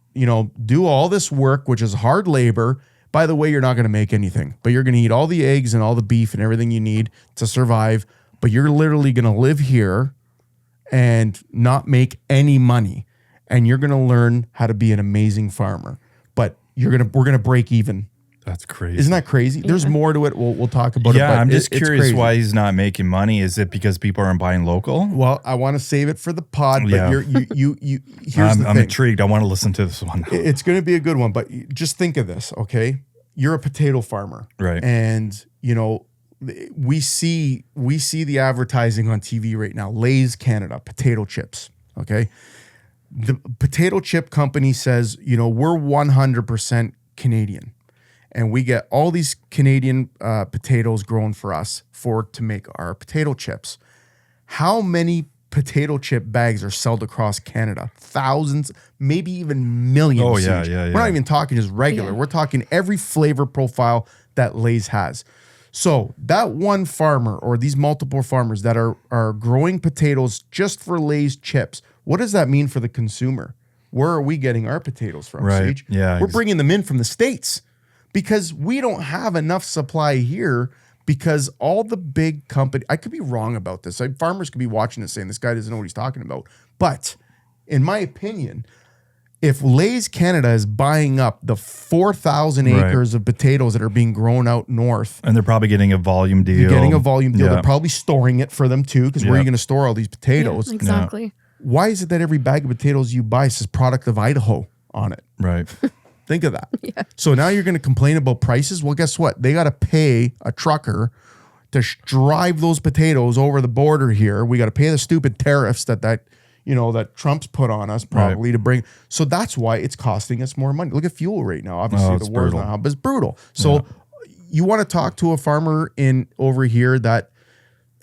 do all this work, which is hard labor. By the way, you're not going to make anything, but you're going to eat all the eggs and all the beef and everything you need to survive. But you're literally going to live here and not make any money. And you're going to learn how to be an amazing farmer. But we're going to break even. That's crazy. Isn't that crazy? Yeah. There's more to it. We'll talk about it. Yeah, I'm just curious why he's not making money. Is it because people aren't buying local? Well, I want to save it for the pod, but here's the thing. I'm intrigued. I want to listen to this one. It's going to be a good one, but just think of this, okay? You're a potato farmer. Right. And, we see the advertising on TV right now. Lay's Canada, potato chips, okay? The potato chip company says, we're 100% Canadian. And we get all these Canadian potatoes grown for us to make our potato chips. How many potato chip bags are sold across Canada. Thousands, maybe even millions. Oh, yeah. We're not even talking just regular. We're talking every flavor profile that Lay's has. So that one farmer or these multiple farmers that are growing potatoes just for Lay's chips, what does that mean for the consumer? Where are we getting our potatoes from, Right. Sage? Yeah, We're bringing them in from the States because we don't have enough supply here because all the big company, I could be wrong about this. Farmers could be watching this saying this guy doesn't know what he's talking about. But in my opinion, if Lay's Canada is buying up the 4,000 acres of potatoes that are being grown out north. And they're probably getting a volume deal. They're getting a volume deal. Yeah. They're probably storing it for them too, because where are you going to store all these potatoes? Yeah, exactly. Yeah. Why is it that every bag of potatoes you buy says product of Idaho on it? Right. Think of that. Yeah. So now you're going to complain about prices? Well, guess what? They got to pay a trucker to drive those potatoes over the border here. We got to pay the stupid tariffs that Trump's put on us probably to bring. So that's why it's costing us more money. Look at fuel right now. Obviously, the war now is brutal. So you want to talk to a farmer over here that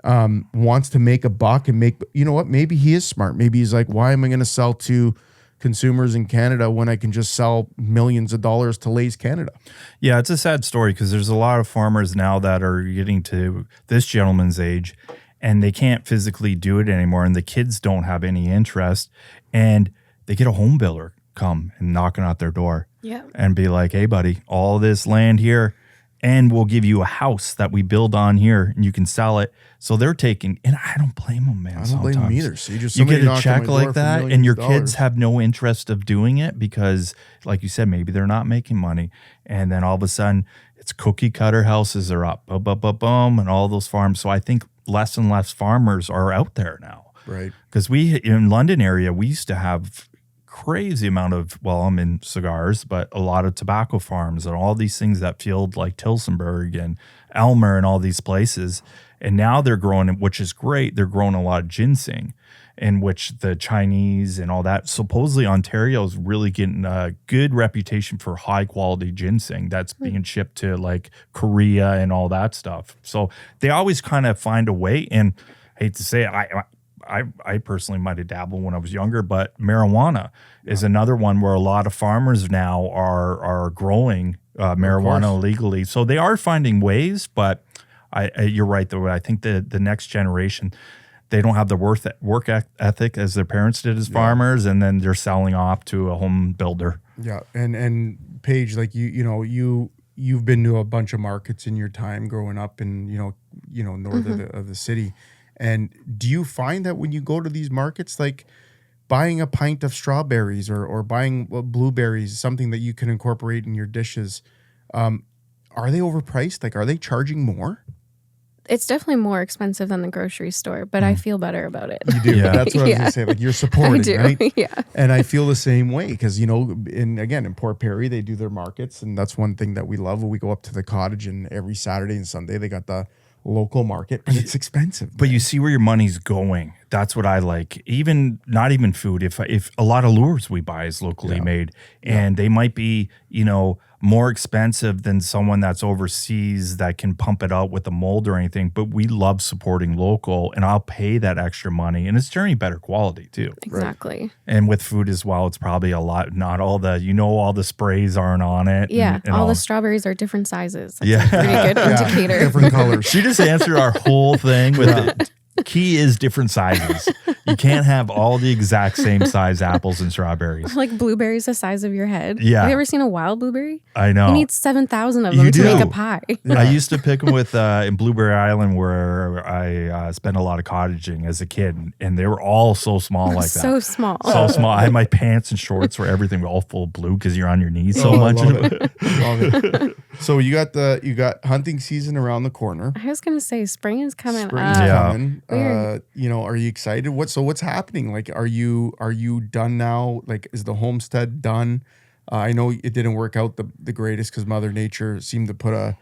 wants to make a buck and you know what? Maybe he is smart. Maybe he's like, why am I going to sell to consumers in Canada when I can just sell millions of dollars to Lay's Canada? Yeah, it's a sad story because there's a lot of farmers now that are getting to this gentleman's age and they can't physically do it anymore, and the kids don't have any interest, and they get a home builder come and knocking out their door and be like, hey, buddy, all this land here, and we'll give you a house that we build on here and you can sell it. So they're taking, and I don't blame them, man. I don't blame them either. So you get a check like that and your kids have no interest of doing it because, like you said, maybe they're not making money. And then all of a sudden it's cookie cutter houses are up, boom, and all those farms. So I think less and less farmers are out there now. Right. Because in London area, we used to have crazy amount of, I'm in cigars, but a lot of tobacco farms and all these things that field like Tilsonburg and Elmer and all these places. And now they're growing, which is great, they're growing a lot of ginseng, in which the Chinese and all that. Supposedly Ontario is really getting a good reputation for high quality ginseng that's being shipped to like Korea and all that stuff. So they always kind of find a way. And I hate to say it, I personally might have dabbled when I was younger, but marijuana is another one where a lot of farmers now are growing marijuana legally. So they are finding ways, but you're right, though. I think the next generation, they don't have the work ethic as their parents did as farmers, and then they're selling off to a home builder. Yeah, and Paige, like you've been to a bunch of markets in your time growing up in north of the city. And do you find that when you go to these markets, like buying a pint of strawberries or buying blueberries, something that you can incorporate in your dishes, are they overpriced? Like, are they charging more? It's definitely more expensive than the grocery store, but I feel better about it. You do. Yeah. That's what I was going to say. Like, you're supporting, I do. Right? Yeah. And I feel the same way because, in Port Perry, they do their markets. And that's one thing that we love. When we go up to the cottage, and every Saturday and Sunday, they got the local market, and it's expensive. But you see where your money's going. That's what I like. Not even food. If a lot of lures we buy is locally made, and they might be, more expensive than someone that's overseas that can pump it out with a mold or anything. But we love supporting local, and I'll pay that extra money, and it's generally better quality too. Exactly. Right. And with food as well, it's probably a lot. Not all the, all the sprays aren't on it. Yeah, and all the strawberries are different sizes. That's a pretty good indicator. Different colors. She just answered our whole thing with it. Key is different sizes. You can't have all the exact same size apples and strawberries. Like blueberries the size of your head. Yeah. Have you ever seen a wild blueberry? I know. You need 7,000 of them to make a pie. Yeah. I used to pick them with in Blueberry Island, where I spent a lot of cottaging as a kid, and they were all so small like that. So small. So small. I had my pants and shorts where everything was all full of blue because you're on your knees so much. Love it. So you got hunting season around the corner. I was gonna say spring is coming Spring's up. coming. Are you excited? What's happening? Like, are you done now? Like, is the homestead done? I know it didn't work out the greatest because Mother Nature seemed to put a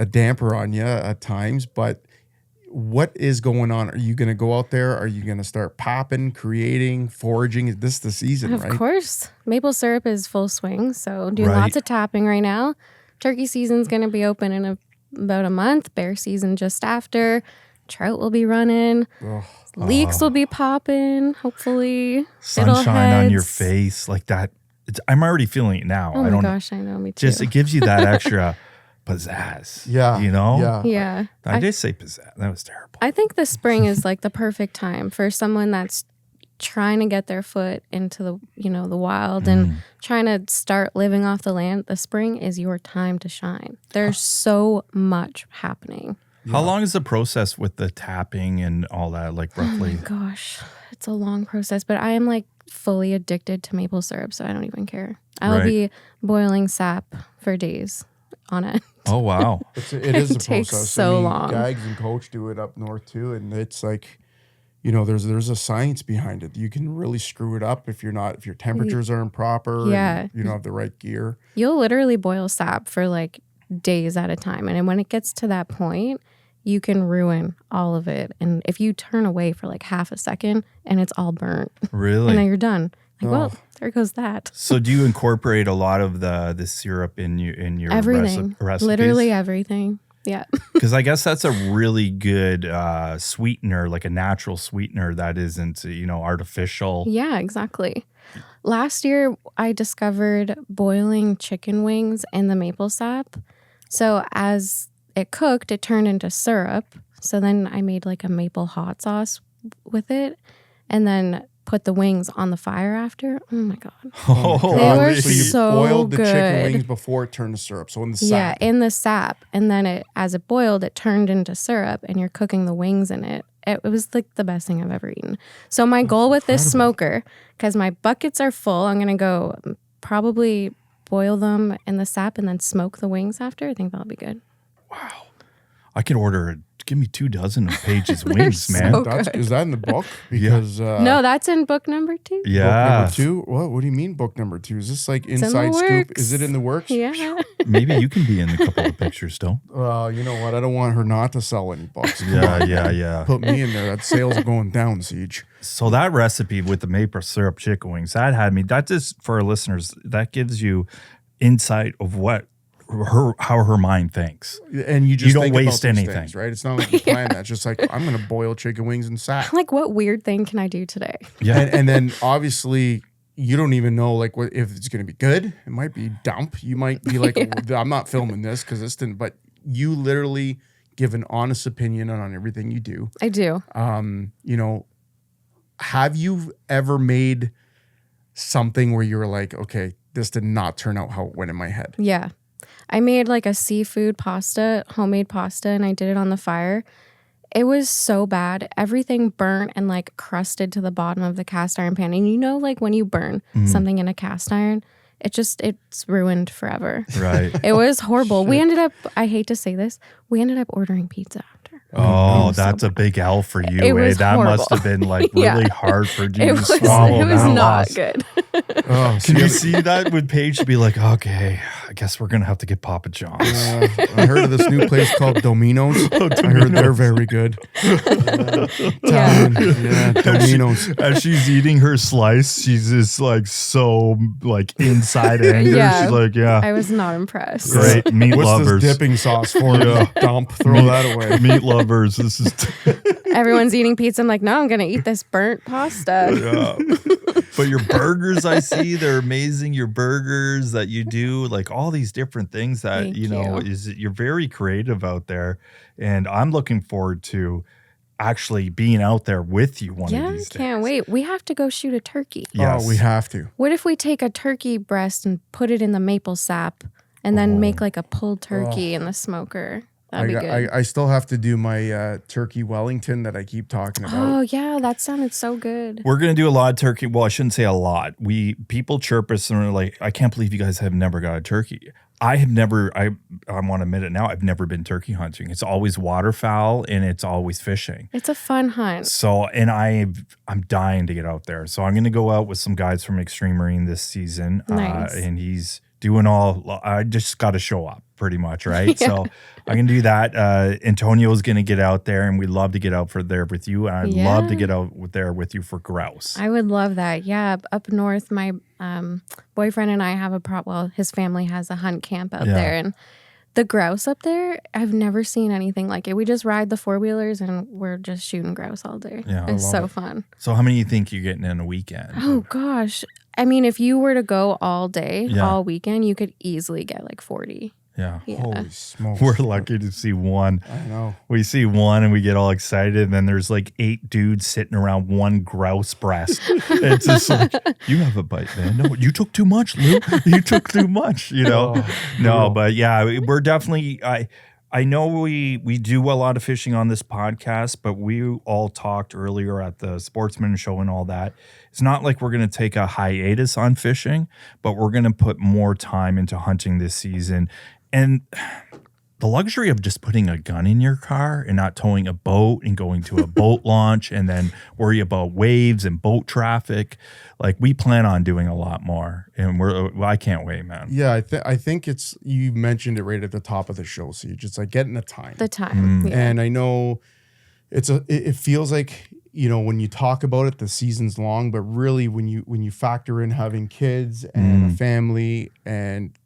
damper on you at times. But what is going on? Are you going to go out there? Are you going to start popping, creating, foraging? Is this the season, right? Of course. Maple syrup is full swing, so doing lots of tapping right now. Turkey season's going to be open in about a month. Bear season just after. trout will be running. Leeks will be popping. Hopefully, sunshine on your face like that. I'm already feeling it now. Oh my gosh, I know. Me too. Just it gives you that extra pizzazz. Yeah, you know. Yeah. I did say pizzazz. That was terrible. I think the spring is like the perfect time for someone that's trying to get their foot into the the wild and trying to start living off the land. The spring is your time to shine. There's so much happening. How long is the process with the tapping and all that? Like roughly? Oh my gosh, it's a long process, but I am like fully addicted to maple syrup, so I don't even care. I'll be boiling sap for days on it. Oh wow, it is a takes process. so long. Gags and Coach do it up north too, and it's like, there's a science behind it. You can really screw it up if your temperatures aren't proper. Yeah, and you don't have the right gear. You'll literally boil sap for like days at a time, and when it gets to that point, you can ruin all of it. And if you turn away for like half a second and it's all burnt, really, and then you're done. Like, well, there goes that. So do you incorporate a lot of the syrup in your everything, recipes? Literally everything. Yeah. Because I guess that's a really good sweetener, like a natural sweetener that isn't, artificial. Yeah, exactly. Last year, I discovered boiling chicken wings in the maple sap. So as it cooked, it turned into syrup. So then I made like a maple hot sauce with it and then put the wings on the fire after. Oh my God. They were so you so boiled the good. chicken wings before it turned to syrup. So in the sap. Yeah, in the sap. And then as it boiled, it turned into syrup and you're cooking the wings in it. It was like the best thing I've ever eaten. So my goal with this smoker, because my buckets are full, I'm going to go probably boil them in the sap and then smoke the wings after. I think that'll be good. Wow. I could order give me 2 dozen of Paige's wings, man. So is that in the book? Because no, that's in book number 2. Yeah. Book number 2? What do you mean book number 2? Is this like It's in inside the scoop? works. Is it in the works? Yeah. Maybe you can be in a couple of pictures, though. You know what? I don't want her not to sell any books. Yeah. Put me in there. That sales are going down, Siege. So that recipe with the maple syrup chicken wings, that just, for our listeners, that gives you insight of how her mind thinks. And you don't think waste about these anything, things, right? It's not like you plan that. It's just like, I'm going to boil chicken wings and sap. Like, what weird thing can I do today? Yeah. And then obviously you don't even know like what if it's going to be good. It might be dump. You might be like, I'm not filming this because this didn't. But you literally give an honest opinion on everything you do. I do. Have you ever made something where you were like, okay, this did not turn out how it went in my head? Yeah. I made like a seafood pasta, homemade pasta, and I did it on the fire. It was so bad. Everything burnt and like crusted to the bottom of the cast iron pan. And like when you burn something in a cast iron, it's ruined forever. Right. It was horrible. We ended up, I hate to say this, we ended up ordering pizza after. Oh, that's a big L for you. It was that horrible. must have been like really hard for you to was, swallow. It was that not loss. good. Can you see that? Would Paige be like, okay, I guess we're going to have to get Papa John's. I heard of this new place called Domino's. I heard they're very good. Domino's. As she's eating her slice, she's just like so like inside anger. Yeah. She's like, I was not impressed. Great meat What's lovers. this dipping sauce for? Dump. Throw that away. Meat lovers. This is. Everyone's eating pizza. I'm like, no, I'm going to eat this burnt pasta. But your burgers, I see, they're amazing. Your burgers that you do, like all these different things that, Thank you. You're very creative out there. And I'm looking forward to actually being out there with you one of these days. Can't wait. We have to go shoot a turkey. Yes. Oh, we have to. What if we take a turkey breast and put it in the maple sap and then make like a pulled turkey in the smoker? That'd be good. I still have to do my turkey Wellington that I keep talking about. Oh, yeah. That sounded so good. We're going to do a lot of turkey. Well, I shouldn't say a lot. People chirp us and are like, I can't believe you guys have never got a turkey. I have never, I want to admit it now, I've never been turkey hunting. It's always waterfowl and it's always fishing. It's a fun hunt. So, and I'm dying to get out there. So I'm going to go out with some guys from Xtreme Marine this season. Nice. And he's doing I just got to show up pretty much, right? So I can do that. Antonio's going to get out there and we'd love to get out there with you. And I'd love to get out there with you for grouse. I would love that. Yeah. Up north, my boyfriend and I have his family has a hunt camp out there. And The grouse up there, I've never seen anything like it. We just ride the 4-wheelers and we're just shooting grouse all day. Yeah, it's so fun. So how many do you think you're getting in a weekend? Oh, gosh. I mean, if you were to go all day, all weekend, you could easily get like 40. Yeah. Holy smokes. We're lucky to see one. I know. We see one and we get all excited, and then there's like 8 dudes sitting around one grouse breast. It's just like, you have a bite, man. No, you took too much, Lou. You took too much, you know? No, but yeah, we're definitely, I know we do a lot of fishing on this podcast, but we all talked earlier at the Sportsman Show and all that. It's not like we're going to take a hiatus on fishing, but we're going to put more time into hunting this season. And the luxury of just putting a gun in your car and not towing a boat and going to a boat launch and then worry about waves and boat traffic, like we plan on doing a lot more. And I can't wait, man. Yeah, I think it's, you mentioned it right at the top of the show, so you're just like getting the time. The time. Yeah. And I know it feels like, you know, when you talk about it, the season's long, but really when you factor in having kids and a family, and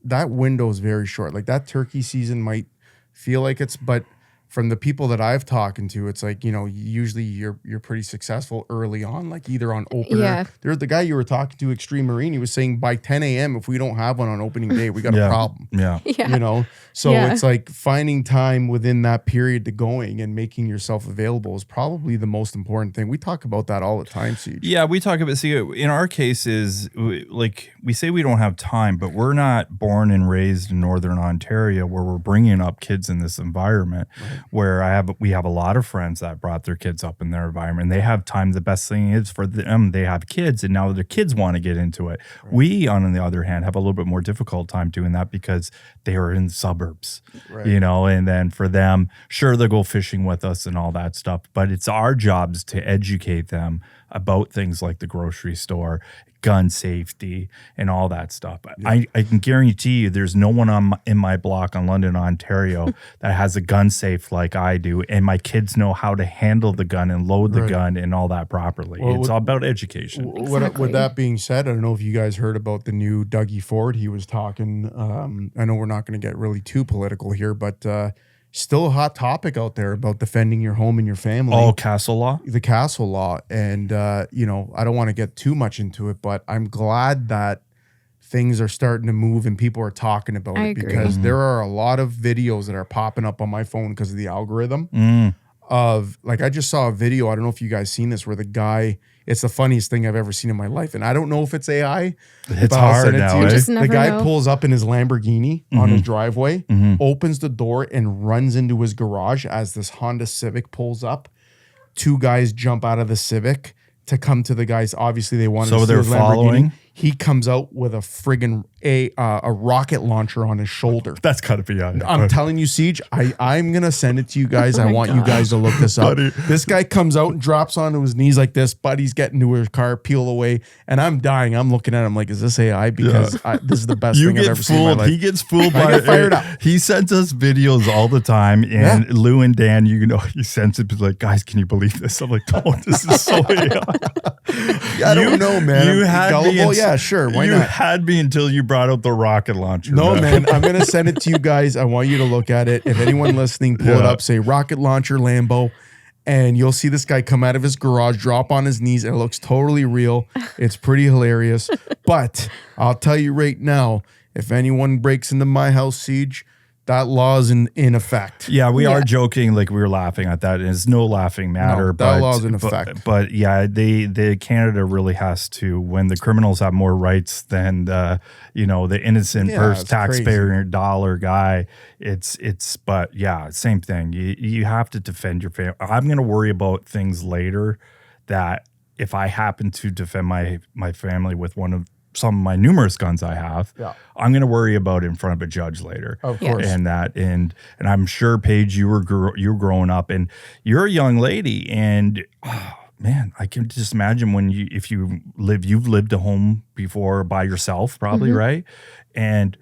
that window is very short. Like that turkey season might feel like but from the people that I've talked to, it's like, you know, usually you're pretty successful early on, like either on opener. Yeah. There's the guy you were talking to, Xtreme Marine, he was saying by 10 a.m., if we don't have one on opening day, we got a problem. Yeah. You know? So it's like finding time within that period to going and making yourself available is probably the most important thing. We talk about that all the time, Siege. Yeah, we talk about, see, in our cases, like we say we don't have time, but we're not born and raised in Northern Ontario where we're bringing up kids in this environment. Right. Where we have a lot of friends that brought their kids up in their environment. They have time. The best thing is for them, they have kids, and now their kids want to get into it. Right. We, on the other hand, have a little bit more difficult time doing that because they are in the suburbs, you know, and then for them, sure, they'll go fishing with us and all that stuff, but it's our jobs to educate them about things like the grocery store, gun safety, and all that stuff. Yeah. I can guarantee you there's no one in my block on London, Ontario that has a gun safe like I do, and my kids know how to handle the gun and load the gun and all that properly. Well, it's all about education. With that being said, I don't know if you guys heard about the new Dougie Ford. He was talking, I know we're not going to get really too political here, but still a hot topic out there about defending your home and your family. Oh, castle law? The castle law. And, you know, I don't want to get too much into it, but I'm glad that things are starting to move and people are talking about it because there are a lot of videos that are popping up on my phone because of the algorithm of, like, I just saw a video, I don't know if you guys seen this, where the guy, it's the funniest thing I've ever seen in my life. And I don't know if it's AI. It's hard now. The guy pulls up in his Lamborghini on his driveway, opens the door and runs into his garage as this Honda Civic pulls up. 2 guys jump out of the Civic to come to the guys. Obviously, they wanted to see his Lamborghini. He comes out with a friggin' a rocket launcher on his shoulder. That's gotta be on. I'm telling you, Siege, I'm gonna send it to you guys. I want you guys to look this up. This guy comes out and drops onto his knees like this. Buddy's getting to his car, peel away, and I'm dying. I'm looking at him like, is this AI? Because this is the best thing I've ever seen in my life. He gets fooled by get fired up. He sends us videos all the time, and Lou and Dan, you know, he sends it like, guys, can you believe this? I'm like, oh, this is so AI. I don't know, man. You had gullible. Yeah, sure. Why not? You had me until you brought out the rocket launcher. No, man. I'm going to send it to you guys. I want you to look at it. If anyone listening, pull it up, say rocket launcher Lambo, and you'll see this guy come out of his garage, drop on his knees. It looks totally real. It's pretty hilarious. But I'll tell you right now, if anyone breaks into my house, Siege, that law is in effect. Yeah, we are joking, like we were laughing at that. It's no laughing matter. No, that law is in effect. But yeah, the Canada really has to, when the criminals have more rights than the innocent taxpayer dollar guy. But yeah, same thing. You have to defend your family. I'm going to worry about things later that if I happen to defend my family with some of my numerous guns I have, I'm going to worry about it in front of a judge later. Of course. And I'm sure, Paige, you were growing up and you're a young lady, and man, I can just imagine you've lived at home before by yourself, probably, right? And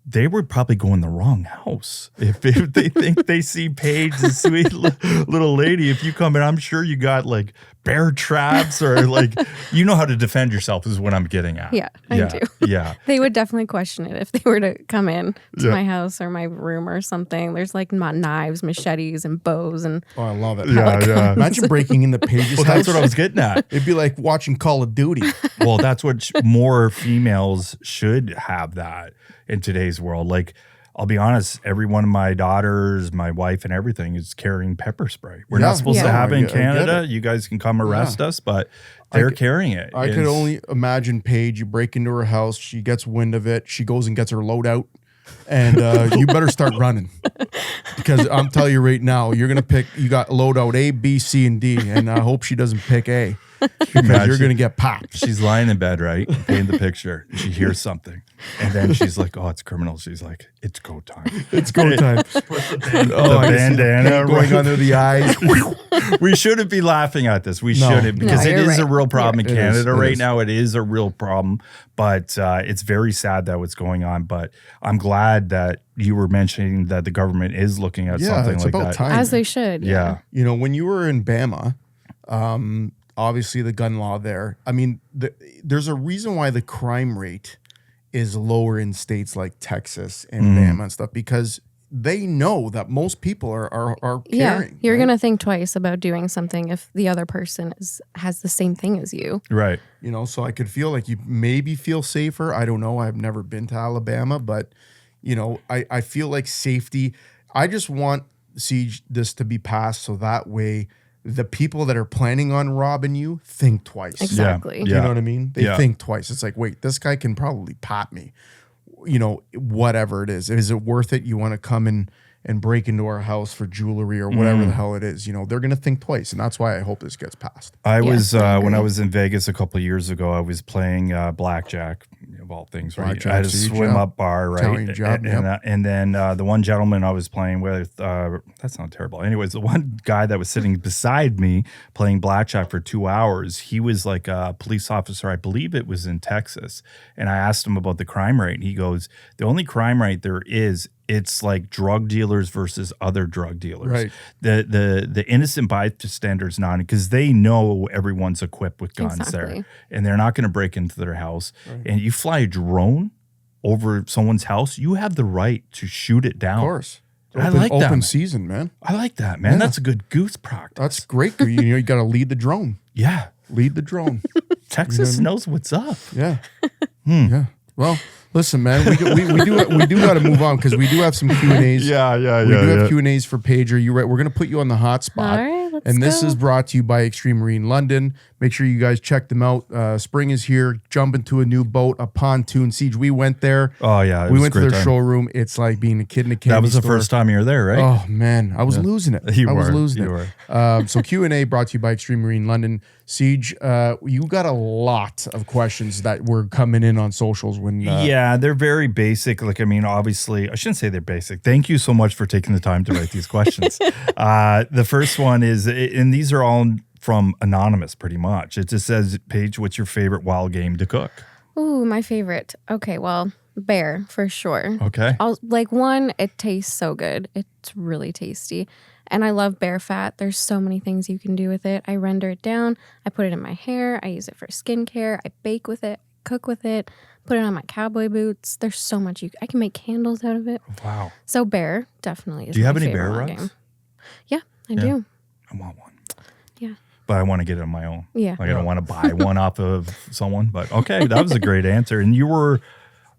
they would probably go in the wrong house if they think they see Paige, the sweet little lady. If you come in, I'm sure you got like bear traps or like, you know how to defend yourself is what I'm getting at. Yeah, I do. Yeah. They would definitely question it if they were to come in to my house or my room or something. There's like knives, machetes, and bows. And Oh, I love it. Yeah. Imagine breaking into Paige's Well, house. that's what I was getting at. It'd be like watching Call of Duty. Well, that's what more females should have that in today's world. Like, I'll be honest, every one of my daughters, my wife and everything is carrying pepper spray. We're not supposed to have it in Canada. You guys can come arrest us, but they're carrying it. I could only imagine Paige, you break into her house, she gets wind of it, she goes and gets her load out, and you better start running. Because I'm telling you right now, you're going to pick, you got load out A, B, C, and D, and I hope she doesn't pick A. Because you're going to get popped. She's lying in bed, right? Painting the picture. She hears something. And then she's like, oh, it's criminal. She's like, it's go time. It's go time. The bandana going under the eyes. We shouldn't be laughing at this. We shouldn't, because it is a real problem in Canada right now. It is a real problem, but it's very sad that what's going on. But I'm glad that you were mentioning that the government is looking at something like that. Time. As they should. Yeah. You know, when you were in Bama, obviously the gun law there, I mean, there's a reason why the crime rate is lower in states like Texas and Bama and stuff, because they know that most people are carrying. You're going to think twice about doing something if the other person has the same thing as you. Right. You know, so I could feel like you maybe feel safer. I don't know. I've never been to Alabama, but, you know, I feel like safety. I just want this to be passed so that way the people that are planning on robbing you think twice. Exactly. You know what I mean? They think twice. It's like, wait, this guy can probably pop me. You know, whatever it is. Is it worth it? You want to come in and break into our house for jewelry or whatever the hell it is. You know, they're going to think twice. And that's why I hope this gets passed. I was, when I was in Vegas a couple of years ago, I was playing blackjack, of all things, right? Blackjack, I had a swim up bar, right? Italian job, and then the one gentleman I was playing with, that's not terrible. Anyways, the one guy that was sitting beside me playing blackjack for 2 hours, he was like a police officer. I believe it was in Texas. And I asked him about the crime rate. And he goes, the only crime rate there is, it's like drug dealers versus other drug dealers. Right. The innocent bystanders not, because they know everyone's equipped with guns there, and they're not going to break into their house. Right. And you fly a drone over someone's house, you have the right to shoot it down. Of course. I like that. Open season, man. I like that, man. Yeah. That's a good goose practice. That's great. You got to lead the drone. Yeah. Lead the drone. Texas knows what's up. Yeah. Yeah. Well, listen, man, we do got to move on because we do have some Q&As. We do have Q&As for Paige. Are you right? We're going to put you on the hot spot. All right, let's and this is brought to you by Xtreme Marine London. Make sure you guys check them out. Spring is here. Jump into a new boat, a pontoon. Siege, we went there. Oh, yeah. We went to their showroom. It's like being a kid in a candy That was the store. first time you were there, right? Oh, man. I was losing it. I was losing it. So Q&A brought to you by Xtreme Marine London. Siege, you got a lot of questions that were coming in on socials when... yeah, they're very basic. Like, I mean, obviously, I shouldn't say they're basic. Thank you so much for taking the time to write these questions. The first one is, and these are all from Anonymous pretty much. It just says, Paige, what's your favorite wild game to cook? Ooh, my favorite. Okay, well, bear for sure. Okay. One, it tastes so good. It's really tasty. And I love bear fat. There's so many things you can do with it. I render it down. I put it in my hair. I use it for skincare. I bake with it, cook with it, put it on my cowboy boots. There's so much I can make candles out of it. Wow. So bear definitely is Do you my have any favorite bear wild rugs? game. Yeah, I do. I want one. Yeah. But I want to get it on my own. Yeah. Like, I don't want to buy one off of someone. But okay, that was a great answer. And you were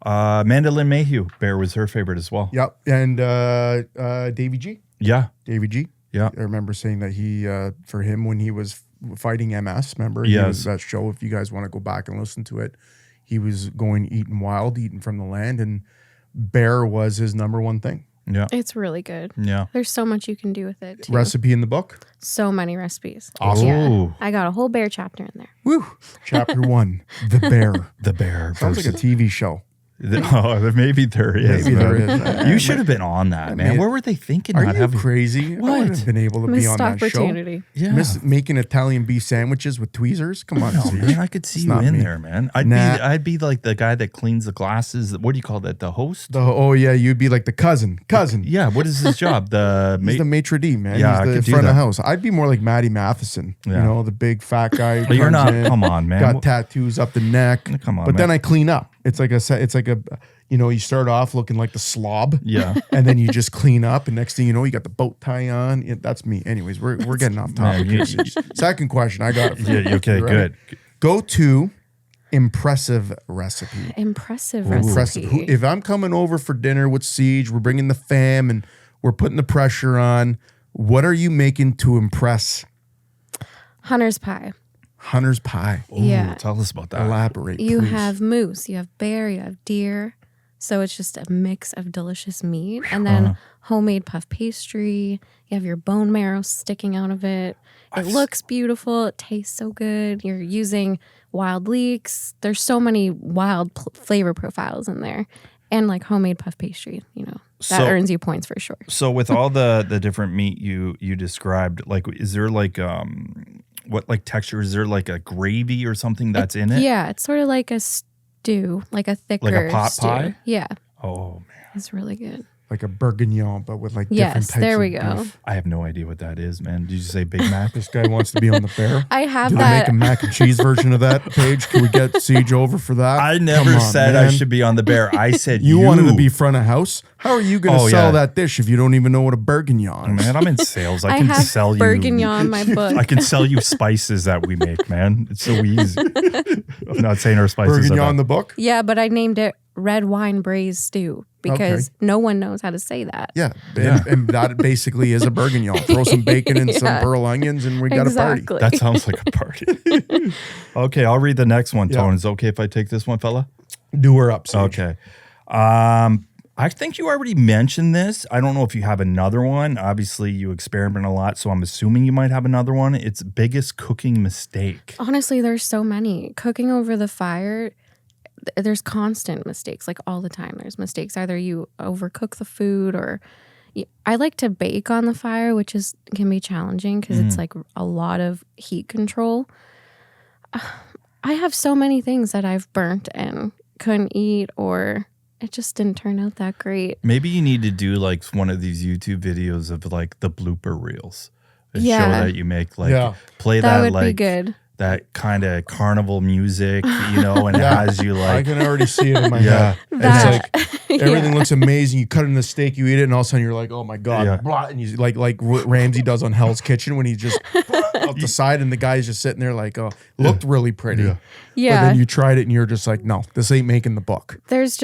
Mandolin Mayhew. Bear was her favorite as well. Yep. And Davey G. Yeah. Davey G. Yeah. I remember saying that he, for him, when he was fighting MS, remember? Yes. He was that show, if you guys want to go back and listen to it, he was going eating wild, eating from the land, and bear was his number one thing. Yeah. It's really good. Yeah. There's so much you can do with it, too. Recipe in the book? So many recipes. Awesome. Yeah. I got a whole bear chapter in there. Woo. Chapter 1, The Bear. The bear. Sounds like a TV show. Maybe there is. Maybe there is. You should have been on that, man. What were they thinking? Are you crazy? What? I wouldn't have been able to be on that opportunity. show. Yeah. Making Italian beef sandwiches with tweezers? Come on. No, man, I could see you in there, man. I'd be like the guy that cleans the glasses. What do you call that? The host? You'd be like the cousin. Yeah, what is his job? He's the maitre d', man. Yeah, He's the front of house. I'd be more like Matty Matheson, you know, the big fat guy. But you're not. Come on, man. Got tattoos up the neck. Come on, but then I clean up. It's like a, you know, you start off looking like the slob. Yeah. And then you just clean up, and next thing you know, you got the bow tie on. Yeah, that's me. Anyways, we're getting off topic. Second question, I got it. Yeah. Okay. Good. Go to impressive recipe. Impressive recipe. If I'm coming over for dinner with Siege, we're bringing the fam, and we're putting the pressure on. What are you making to impress? Hunter's pie. Hunter's pie. Ooh, yeah. Tell us about that. Elaborate, You please. have moose, you have bear, you have deer. So it's just a mix of delicious meat. And then homemade puff pastry. You have your bone marrow sticking out of it. It looks beautiful. It tastes so good. You're using wild leeks. There's so many wild flavor profiles in there. And like homemade puff pastry, you know, that earns you points for sure. So with all the different meat you described, like, is there like what like texture? Is there like a gravy or something that's in it? Yeah, it's sort of like a stew, like a thicker like a pot stew. pie. Yeah. Oh man, it's really good. Like a bourguignon, but with like different types there we of go. beef. I have no idea what that is, man. Did you say Big Mac? This guy wants to be on the bear. I have Do that. they make a mac and cheese version of that, Paige? Can we get Siege over for that? I never said I should be on the bear. I said you wanted to be front of house. How are you going to sell that dish if you don't even know what a bourguignon is? Man, I'm in sales. I can have sell you bourguignon in my book. I can sell you spices that we make, man. It's so easy. I'm not saying our spices bourguignon the book? Yeah, but I named it red wine braised stew because no one knows how to say that. Yeah. And that basically is a bourguignon. Throw some bacon and some pearl onions and we got a party. That sounds like a party. Okay, I'll read the next one, Tone. Is it okay if I take this one, fella? Do her up, Siege. Okay. I think you already mentioned this. I don't know if you have another one. Obviously, you experiment a lot, so I'm assuming you might have another one. It's biggest cooking mistake. Honestly, there's so many. Cooking over the fire, there's constant mistakes, like all the time. There's mistakes. Either you overcook the food or I like to bake on the fire, which can be challenging because it's like a lot of heat control. I have so many things that I've burnt and couldn't eat, or it just didn't turn out that great. Maybe you need to do like one of these YouTube videos of like the blooper reels. And show that you make play that would like be good. That kind of carnival music, you know, and it has you like. I can already see it in my head. It's like everything looks amazing. You cut in the steak, you eat it, and all of a sudden you're like, "Oh my god!" Blah, and you like Ramsay does on Hell's Kitchen when he just out the side, and the guy's just sitting there like, "Oh, looked really pretty." Yeah. But then you tried it, and you're just like, "No, this ain't making the book." There's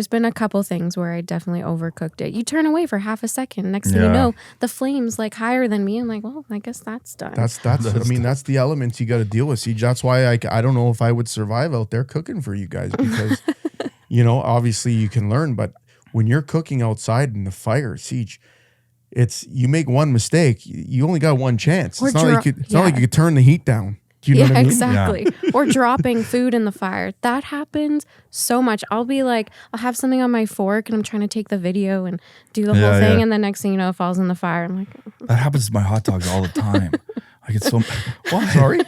been a couple things where I definitely overcooked it. You turn away for half a second. Next thing you know, the flame's like higher than me. I'm like, well, I guess that's done. That's the elements you got to deal with. See, that's why I don't know if I would survive out there cooking for you guys because, you know, obviously you can learn, but when you're cooking outside in the fire, Siege, you make one mistake, you only got one chance. It's not like you could turn the heat down. Do you know what I mean? Exactly. Yeah. Or dropping food in the fire. That happens so much. I'll have something on my fork and I'm trying to take the video and do the whole thing. And the next thing you know, it falls in the fire. I'm like, that happens to my hot dogs all the time. I get so. Why? Sorry?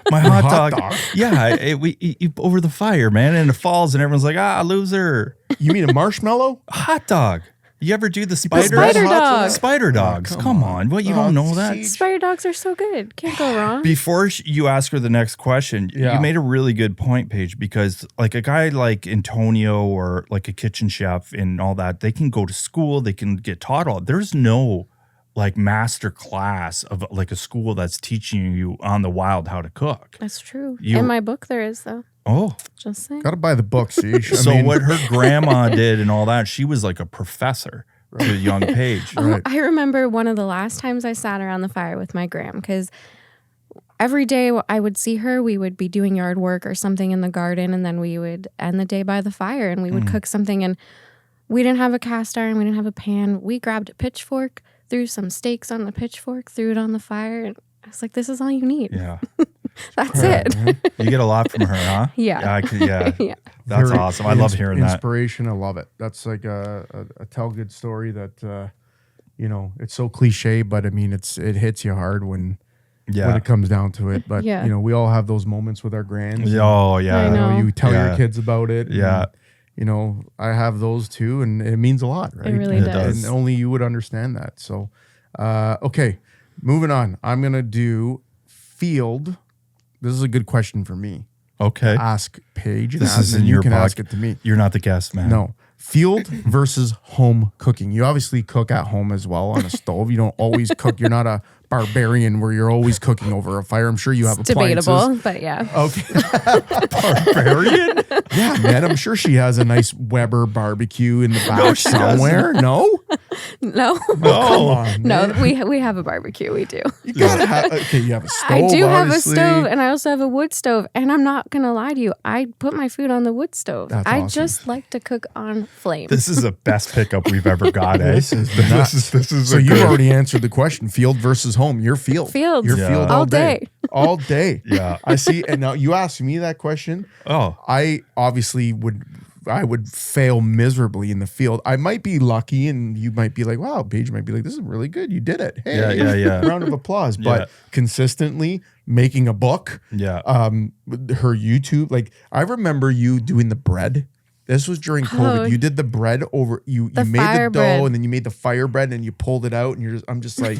My hot dog. Yeah, we eat over the fire, man, and it falls, and everyone's like, loser. You mean a marshmallow? Hot dog. You ever do the spider dog? Spider dogs. Come on. What, you don't know that? Spider dogs are so good. Can't go wrong. Before you ask her the next question, you made a really good point, Paige, because like a guy like Antonio or like a kitchen chef and all that, they can go to school, they can get taught all. There's no like master class of like a school that's teaching you on the wild how to cook. That's true. In my book there is though. Oh. Just saying. Gotta buy the book, see? What her grandma did and all that, she was like a professor to a young Paige. Right. I remember one of the last times I sat around the fire with my gram because every day I would see her, we would be doing yard work or something in the garden, and then we would end the day by the fire and we would cook something, and we didn't have a cast iron, we didn't have a pan. We grabbed a pitchfork, threw some steaks on the pitchfork, threw it on the fire, and I was like, this is all you need. Yeah. That's it. You get a lot from her, huh? Yeah. Yeah. That's Very awesome. I love hearing that. Inspiration. I love it. That's like a tell good story that, it's so cliche, but I mean, it hits you hard when it comes down to it. But, we all have those moments with our grands. Oh, yeah. I know. You tell your kids about it. Yeah. And, I have those too, and it means a lot, right? It really does. And only you would understand that. So, okay, moving on. I'm going to do field. This is a good question for me. Okay. Ask Paige. This and is in you your can podcast. ask it to me. You're not the guest, man. No. Field versus home cooking. You obviously cook at home as well on a stove. You don't always cook. You're not a barbarian where you're always cooking over a fire. I'm sure you have appliances. Debatable, but yeah. Okay. Barbarian? Yeah, man. I'm sure she has a nice Weber barbecue in the back somewhere. No? No. Oh, come on. No, man. we have a barbecue. We do. You gotta have. Okay, you have a stove. I do have a obviously. stove, and I also have a wood stove. And I'm not gonna lie to you, I put my food on the wood stove. That's I awesome. just like to cook on flame. This is the best pickup we've ever got, eh? This is so you've already answered the question. Field versus home. You're field. Field. You're field all day. All day. Yeah. I see. And now you asked me that question. Oh. I obviously would fail miserably in the field. I might be lucky, and you might be like, wow, Paige might be like, this is really good. You did it. Hey, Yeah. round of applause. But consistently making a book, Yeah. her YouTube, like I remember you doing the bread. This was during COVID. You did the bread over, you made the dough bread. and then you made the fire bread and you pulled it out and I'm just like,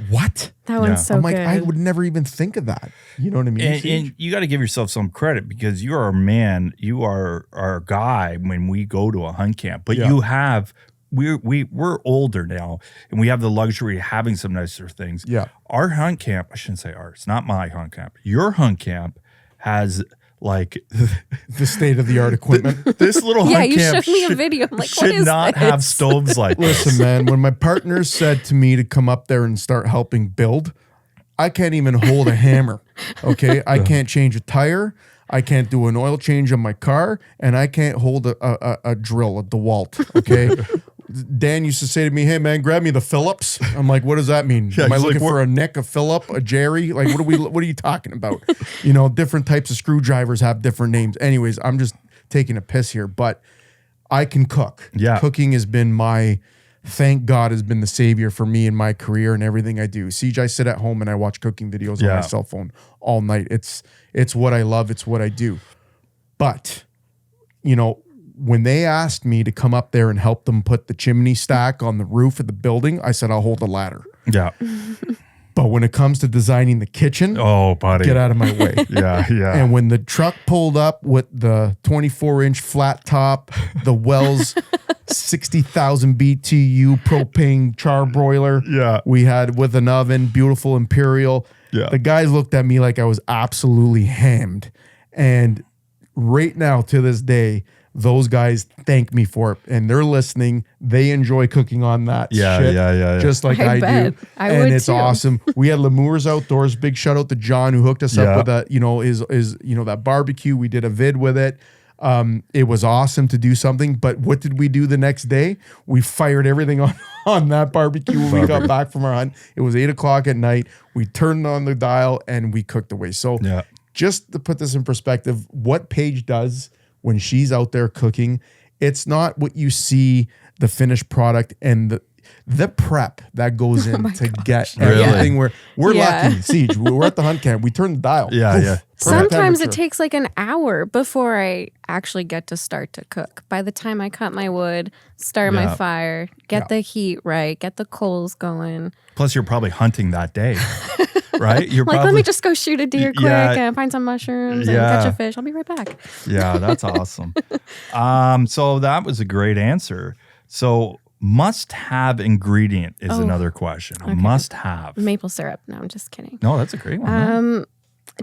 what? That one's so I'm like, good. I would never even think of that. You know what I mean? And you got to give yourself some credit because you are a man, you are our guy when we go to a hunt camp. But you have, we're older now and we have the luxury of having some nicer things. Yeah. Our hunt camp, I shouldn't say ours, not my hunt camp. Your hunt camp has like the state of the art equipment. This little yeah, hunt you camp showed me a video. I'm like, what should is not this? have stoves like this. Listen, man, when my partner said to me to come up there and start helping build, I can't even hold a hammer. Okay. I can't change a tire. I can't do an oil change on my car, and I can't hold a drill, a DeWalt. Okay. Dan used to say to me, hey man, grab me the Phillips. I'm like, what does that mean? Yeah, Am I he's looking like, for a Nick, a Phillip, a Jerry? Like, what are you talking about? Different types of screwdrivers have different names. Anyways, I'm just taking a piss here, but I can cook. Yeah. Cooking has been thank God has been the savior for me in my career and everything I do. Siege, I sit at home and I watch cooking videos on my cell phone all night. It's what I love. It's what I do. But, when they asked me to come up there and help them put the chimney stack on the roof of the building, I said, I'll hold the ladder. Yeah. But when it comes to designing the kitchen, Oh, buddy. get out of my way. Yeah. And when the truck pulled up with the 24-inch flat top, the Wells 60,000 BTU propane charbroiler we had with an oven, beautiful Imperial, the guys looked at me like I was absolutely hammed. And right now, to this day, those guys thank me for it, and they're listening. They enjoy cooking on that shit, just like I do. I would too. Awesome. We had Lemurs Outdoors. Big shout out to John who hooked us up with that. That barbecue. We did a vid with it. It was awesome to do something. But what did we do the next day? We fired everything on that barbecue when we got back from our hunt. It was 8:00 at night. We turned on the dial and we cooked away. So just to put this in perspective, what Paige does when she's out there cooking, it's not what you see, the finished product and the prep that goes in to get everything. We're lucky, Siege. We're at the hunt camp. We turn the dial. Sometimes it takes like an hour before I actually get to start to cook. By the time I cut my wood, start my fire, get the heat right, get the coals going. Plus, you're probably hunting that day, right? You're like, let me just go shoot a deer quick and find some mushrooms and catch a fish. I'll be right back. Yeah, that's awesome. So that was a great answer. So must-have ingredient is another question. A must-have. Maple syrup. No, I'm just kidding. No, that's a great one.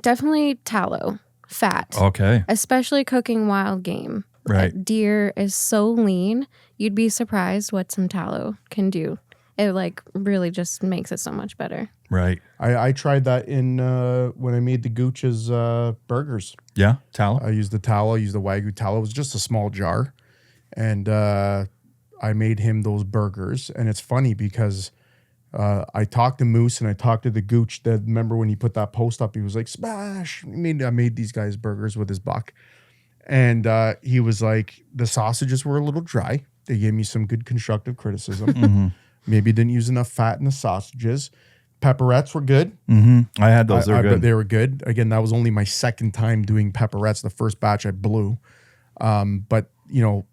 Definitely tallow, fat. Okay. Especially cooking wild game. Right. Deer is so lean. You'd be surprised what some tallow can do. It really just makes it so much better. Right. I tried that in when I made the Gooch's burgers. Yeah, tallow. I used the tallow. I used the Wagyu tallow. It was just a small jar, and I made him those burgers. And it's funny because I talked to Moose and I talked to the Gooch. That remember when he put that post up, he was like, "Smash!" I made these guys burgers with his buck, and he was like, the sausages were a little dry. They gave me some good constructive criticism. Maybe didn't use enough fat in the sausages. Pepperettes were good. I had those. They're good. They were good. Again, that was only my second time doing pepperettes. The first batch I blew, but you know.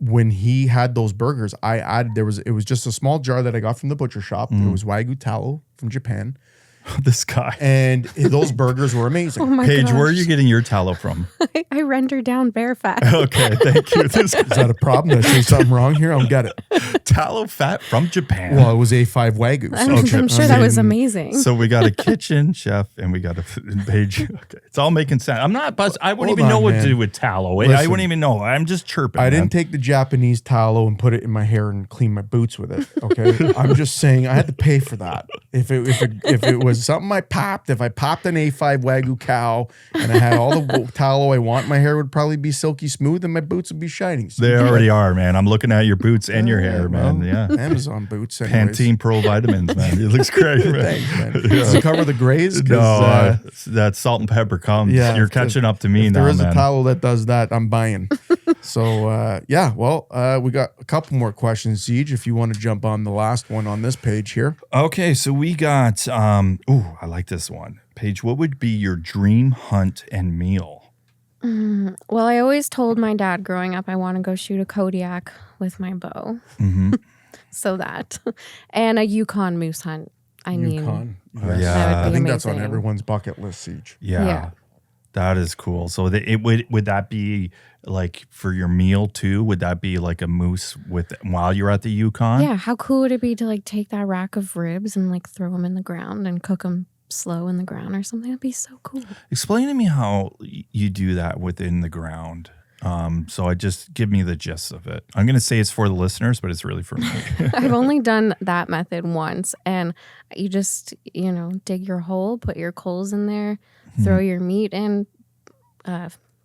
When he had those burgers, I added it was just a small jar that I got from the butcher shop. It was Wagyu tallow from Japan. This guy. And those burgers were amazing. Oh my Paige, gosh. where are you getting your tallow from? I render down bear fat. Okay, thank you. Is that a problem? Did I say something wrong here? I don't get it. Tallow fat from Japan. Well, it was A5 Wagyu. So. I'm sure that was amazing. So we got a kitchen chef and we got a Paige. Okay, it's all making sense. I'm not buzzed. I wouldn't even know what to do with tallow. I wouldn't even know. I'm just chirping. I didn't take the Japanese tallow and put it in my hair and clean my boots with it. Okay, I'm just saying I had to pay for that. If it was something I popped, if I popped an A5 Wagyu cow and I had all the tallow I want, my hair would probably be silky smooth and my boots would be shining. So they already are, man. I'm looking at your boots and your hair, man. Yeah. Amazon boots. Anyways. Pantene Pro Vitamins, man. It looks great, man. Thanks, man. Does it cover the grays? No, that salt and pepper comes. Yeah, you're catching up to me if now, there is man. a towel that does that, I'm buying. So, we got a couple more questions, Siege, if you want to jump on the last one on this page here. Okay, so we got, I like this one. Paige, what would be your dream hunt and meal? Well, I always told my dad growing up I want to go shoot a Kodiak with my bow. So that. And a Yukon moose hunt. Yukon. Yeah. I think that's on everyone's bucket list, Siege. Yeah. That is cool. So would that be like for your meal too? Would that be like a moose while you're at the Yukon? Yeah. How cool would it be to like take that rack of ribs and like throw them in the ground and cook them slow in the ground or something? That'd be so cool. Explain to me how you do that within the ground. So I just give me the gist of it. I'm going to say it's for the listeners, but it's really for me. I've only done that method once, and you just, dig your hole, put your coals in there, throw your meat in,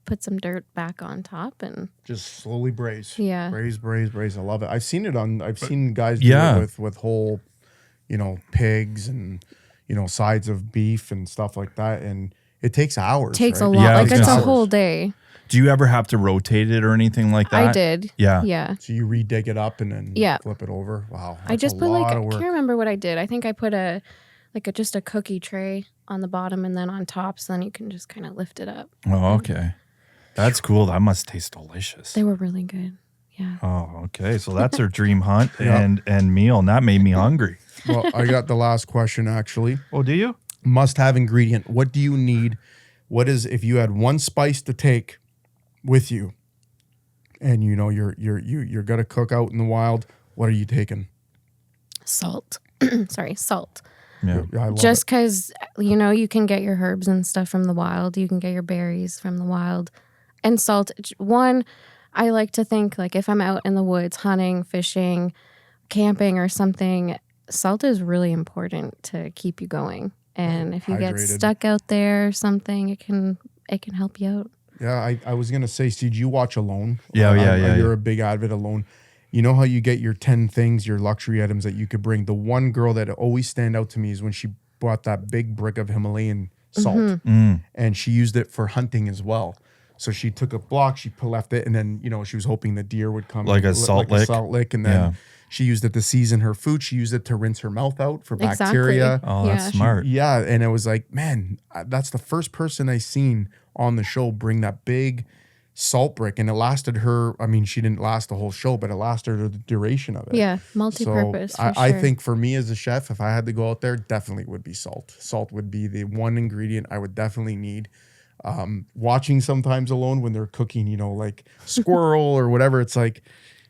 put some dirt back on top, and just slowly braise. Yeah. Braise. I love it. I've seen guys do it with whole, pigs and, sides of beef and stuff like that. And it takes hours. Takes right? a lot. Yeah, like it's a whole day. Do you ever have to rotate it or anything like that? I did. Yeah. Yeah. So you re-dig it up and then flip it over. Wow. I just put I can't remember what I did. I think I put just a cookie tray on the bottom and then on top, so then you can just kind of lift it up. Oh, okay. That's cool. That must taste delicious. They were really good. Yeah. Oh, okay. So that's her dream hunt and meal, and that made me hungry. Well, I got the last question actually. Oh, do you? Must-have ingredient. What do you need? If you had one spice to take with you, and you're gonna cook out in the wild, what are you taking? Salt. Sorry, salt. Yeah. I love Just it. because you can get your herbs and stuff from the wild, you can get your berries from the wild, and salt. One, I like to think like if I'm out in the woods hunting, fishing, camping, or something, salt is really important to keep you going. And if you get stuck out there or something, it can help you out. Yeah, I was gonna say, Steve, you watch Alone. Yeah. You're a big advocate Alone. You know how you get your 10 things, your luxury items that you could bring. The one girl that always stand out to me is when she bought that big brick of Himalayan salt, and she used it for hunting as well. So she took a block, she left it, and then she was hoping the deer would come like a salt lick, and then she used it to season her food. She used it to rinse her mouth out for bacteria. Exactly. Oh, that's smart. And it was like, man, that's the first person I seen on the show bring that big salt brick, and it lasted her. I mean, she didn't last the whole show, but it lasted her the duration of it. Yeah, multi-purpose. So I think for me as a chef, if I had to go out there, definitely would be salt. Salt would be the one ingredient I would definitely need. Watching sometimes Alone when they're cooking, like squirrel or whatever, it's like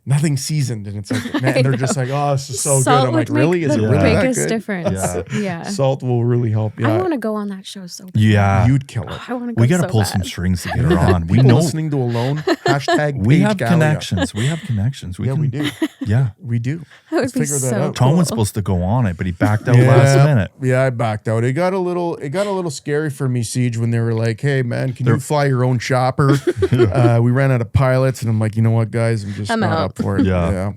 nothing seasoned, and it's like, man, they're just like, oh, this is so Salt good. I'm like, really? Is it really that biggest good? difference. Yeah. Salt will really help. Yeah, I want to go on that show so bad. Yeah. You'd kill it. I want to go. We got to so pull bad. some strings to get her on. We People know listening to Alone. Hashtag we Paige have Galea. connections. We have connections. We do. Yeah. We do. That would Let's be figure that so out. Tom was cool. supposed to go on it, but he backed out last minute. Yeah, I backed out. It got a little scary for me, Siege, when they were like, "Hey, man, can you fly your own chopper?" We ran out of pilots, and I'm like, you know what, guys, I'm just I'm not out. shop for it. Yeah.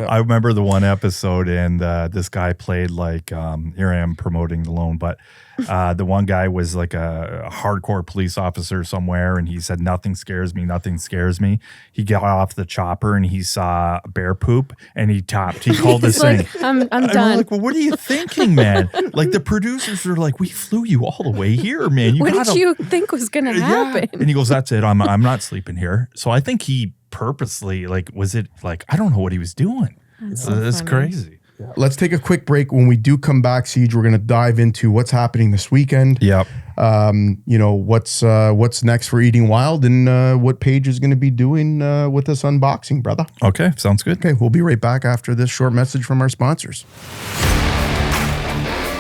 I remember the one episode, and this guy played like, here I am promoting the loan, but the one guy was like a hardcore police officer somewhere, and he said, nothing scares me, nothing scares me. He got off the chopper and he saw bear poop, and he called this thing. I'm I'm done. like, well, what are you thinking, man? Like, the producers are like, we flew you all the way here, man. What did you think was going to happen? And he goes, that's it. I'm not sleeping here. So I think he purposely, like, was it like, I don't know what he was doing. It's crazy. Yeah. Let's take a quick break. When we do come back, Siege, we're going to dive into what's happening this weekend. Yep. What's next for Eating Wild, and what Paige is going to be doing with this unboxing, brother. Okay, sounds good. Okay, we'll be right back after this short message from our sponsors.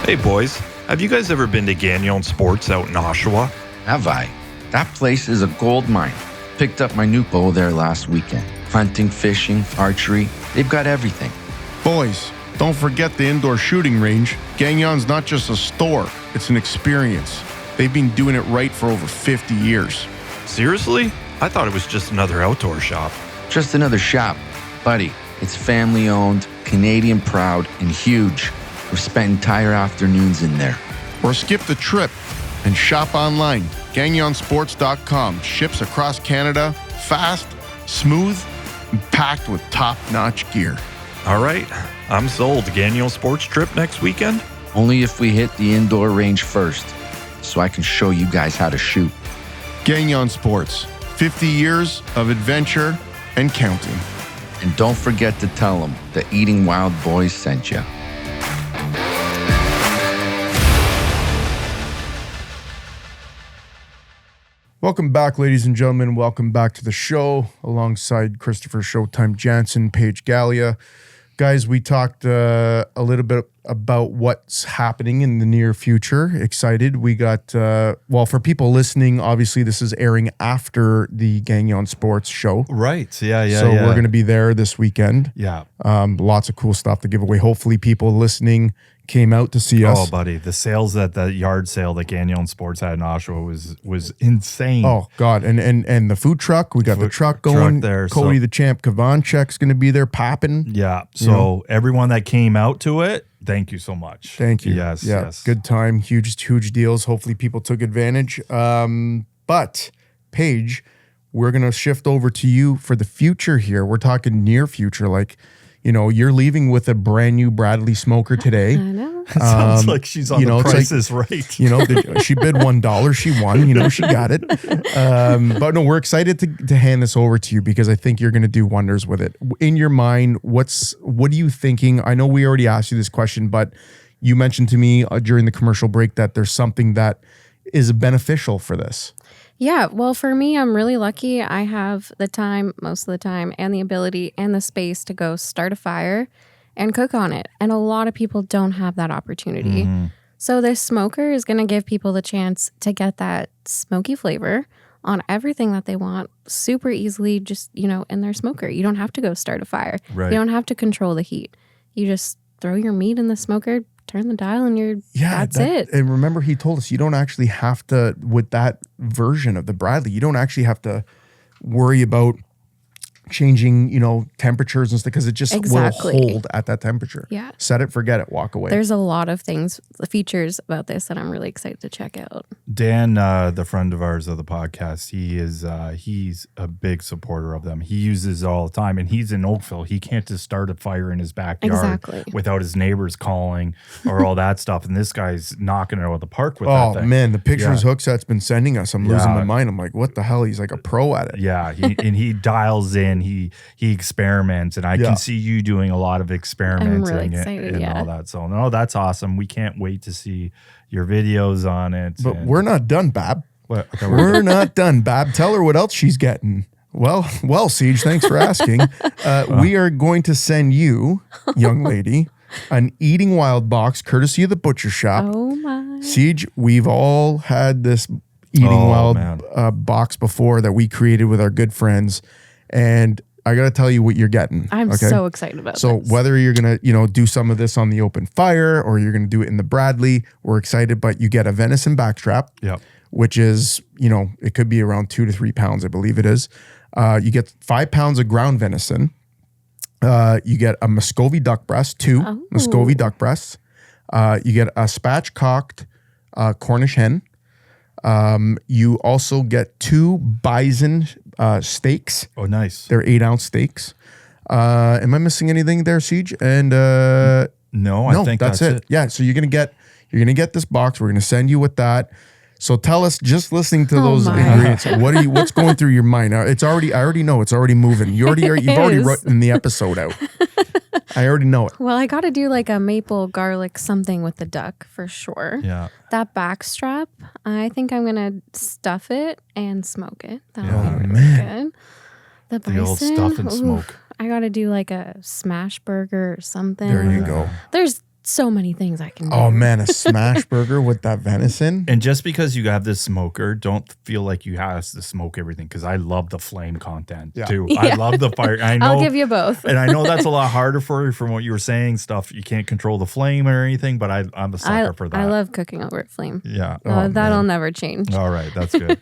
Hey boys, have you guys ever been to Gagnon Sports out in Oshawa? Have I? That place is a gold mine. Picked up my new bow there last weekend. Hunting, fishing, archery, they've got everything. Boys, don't forget the indoor shooting range. Gagnon's not just a store, it's an experience. They've been doing it right for over 50 years. Seriously? I thought it was just another outdoor shop. Just another shop. Buddy, it's family owned, Canadian proud, and huge. We've spent entire afternoons in there. Or skip the trip and shop online. GagnonSports.com ships across Canada, fast, smooth, and packed with top-notch gear. All right, I'm sold. Gagnon Sports trip next weekend? Only if we hit the indoor range first, so I can show you guys how to shoot. Gagnon Sports, 50 years of adventure and counting. And don't forget to tell them the Eating Wild boys sent you. Welcome back, ladies and gentlemen. Welcome back to the show alongside Christopher Showtime Jansen, Paige Galea. Guys, we talked a little bit about what's happening in the near future. Excited. We got, for people listening, obviously this is airing after the Gagnon Sports show. Right. Yeah. So we're going to be there this weekend. Yeah. Lots of cool stuff to give away. Hopefully people listening came out to see us. Oh, buddy, the sales at the yard sale that Gagnon Sports had in Oshawa was insane. Oh God, and the food truck, we got the truck going there. Cody the Champ Kavanchek's going to be there popping. Yeah. So everyone that came out to it, thank you so much. Thank you. Yes. Yeah. Yes. Good time. Huge deals. Hopefully people took advantage. But Paige, we're going to shift over to you for the future here. We're talking near future, like, you're leaving with a brand new Bradley smoker today. I know. Sounds like she's on the Price is Right. She bid $1, she won. She got it. But no, we're excited to hand this over to you because I think you're going to do wonders with it. In your mind, what are you thinking? I know we already asked you this question, but you mentioned to me during the commercial break that there's something that is beneficial for this. Yeah, well, for me, I'm really lucky. I have the time, most of the time, and the ability and the space to go start a fire and cook on it. And a lot of people don't have that opportunity. Mm-hmm. So this smoker is going to give people the chance to get that smoky flavor on everything that they want super easily, just, in their smoker. You don't have to go start a fire. Right. You don't have to control the heat. You just throw your meat in the smoker, turn the dial, and that's it. And remember, he told us you don't actually have to, with that version of the Bradley, you don't actually have to worry about changing, temperatures and stuff because it just will hold at that temperature. Yeah. Set it, forget it, walk away. There's a lot of features about this that I'm really excited to check out. Dan, the friend of ours of the podcast, he's a big supporter of them. He uses it all the time, and he's in Oakville. He can't just start a fire in his backyard without his neighbors calling or all that stuff. And this guy's knocking it out of the park with that thing. Oh man, the pictures Hookset's been sending us, I'm losing my mind. I'm like, what the hell? He's like a pro at it. Yeah, he dials in. He experiments, and I can see you doing a lot of experimenting. I'm really excited, and all that. So no, that's awesome. We can't wait to see your videos on it. But we're not done, Bab. What? Okay, we're not done, Bab. Tell her what else she's getting. Well, Siege, thanks for asking. We are going to send you, young lady, an Eating Wild box courtesy of the Butcher Shoppe. Oh my. Siege, we've all had this Eating Wild box before that we created with our good friends. And I got to tell you what you're getting. I'm so excited about this. So whether you're going to, do some of this on the open fire or you're going to do it in the Bradley, we're excited, but you get a venison backstrap, which is, it could be around 2 to 3 pounds, I believe it is. You get 5 pounds of ground venison, You get a Muscovy duck breast, 2 Muscovy duck breasts. You get a spatch-cocked Cornish hen. You also get 2 bison steaks. Oh, nice. They're 8-ounce steaks. Am I missing anything there, Siege? And no, I think that's it. Yeah, so you're gonna get this box. We're gonna send you with that. So tell us, just listening to those ingredients, what's going through your mind? I already know it's already moving. You've already written the episode out. I already know it. Well, I got to do like a maple garlic something with the duck for sure. Yeah. That back strap, I think I'm gonna stuff it and smoke it. That'll be really good. The bison, old stuff and smoke. I got to do like a smash burger or something. There you go. There's so many things I can do. Oh man, a smash burger with that venison. And just because you have this smoker, don't feel like you have to smoke everything, because I love the flame content too. Yeah. I love the fire. I know, I'll give you both. And I know that's a lot harder for you from what you were saying, stuff. You can't control the flame or anything, but I'm a sucker for that. I love cooking over at flame. Yeah. That'll never change. All right. That's good.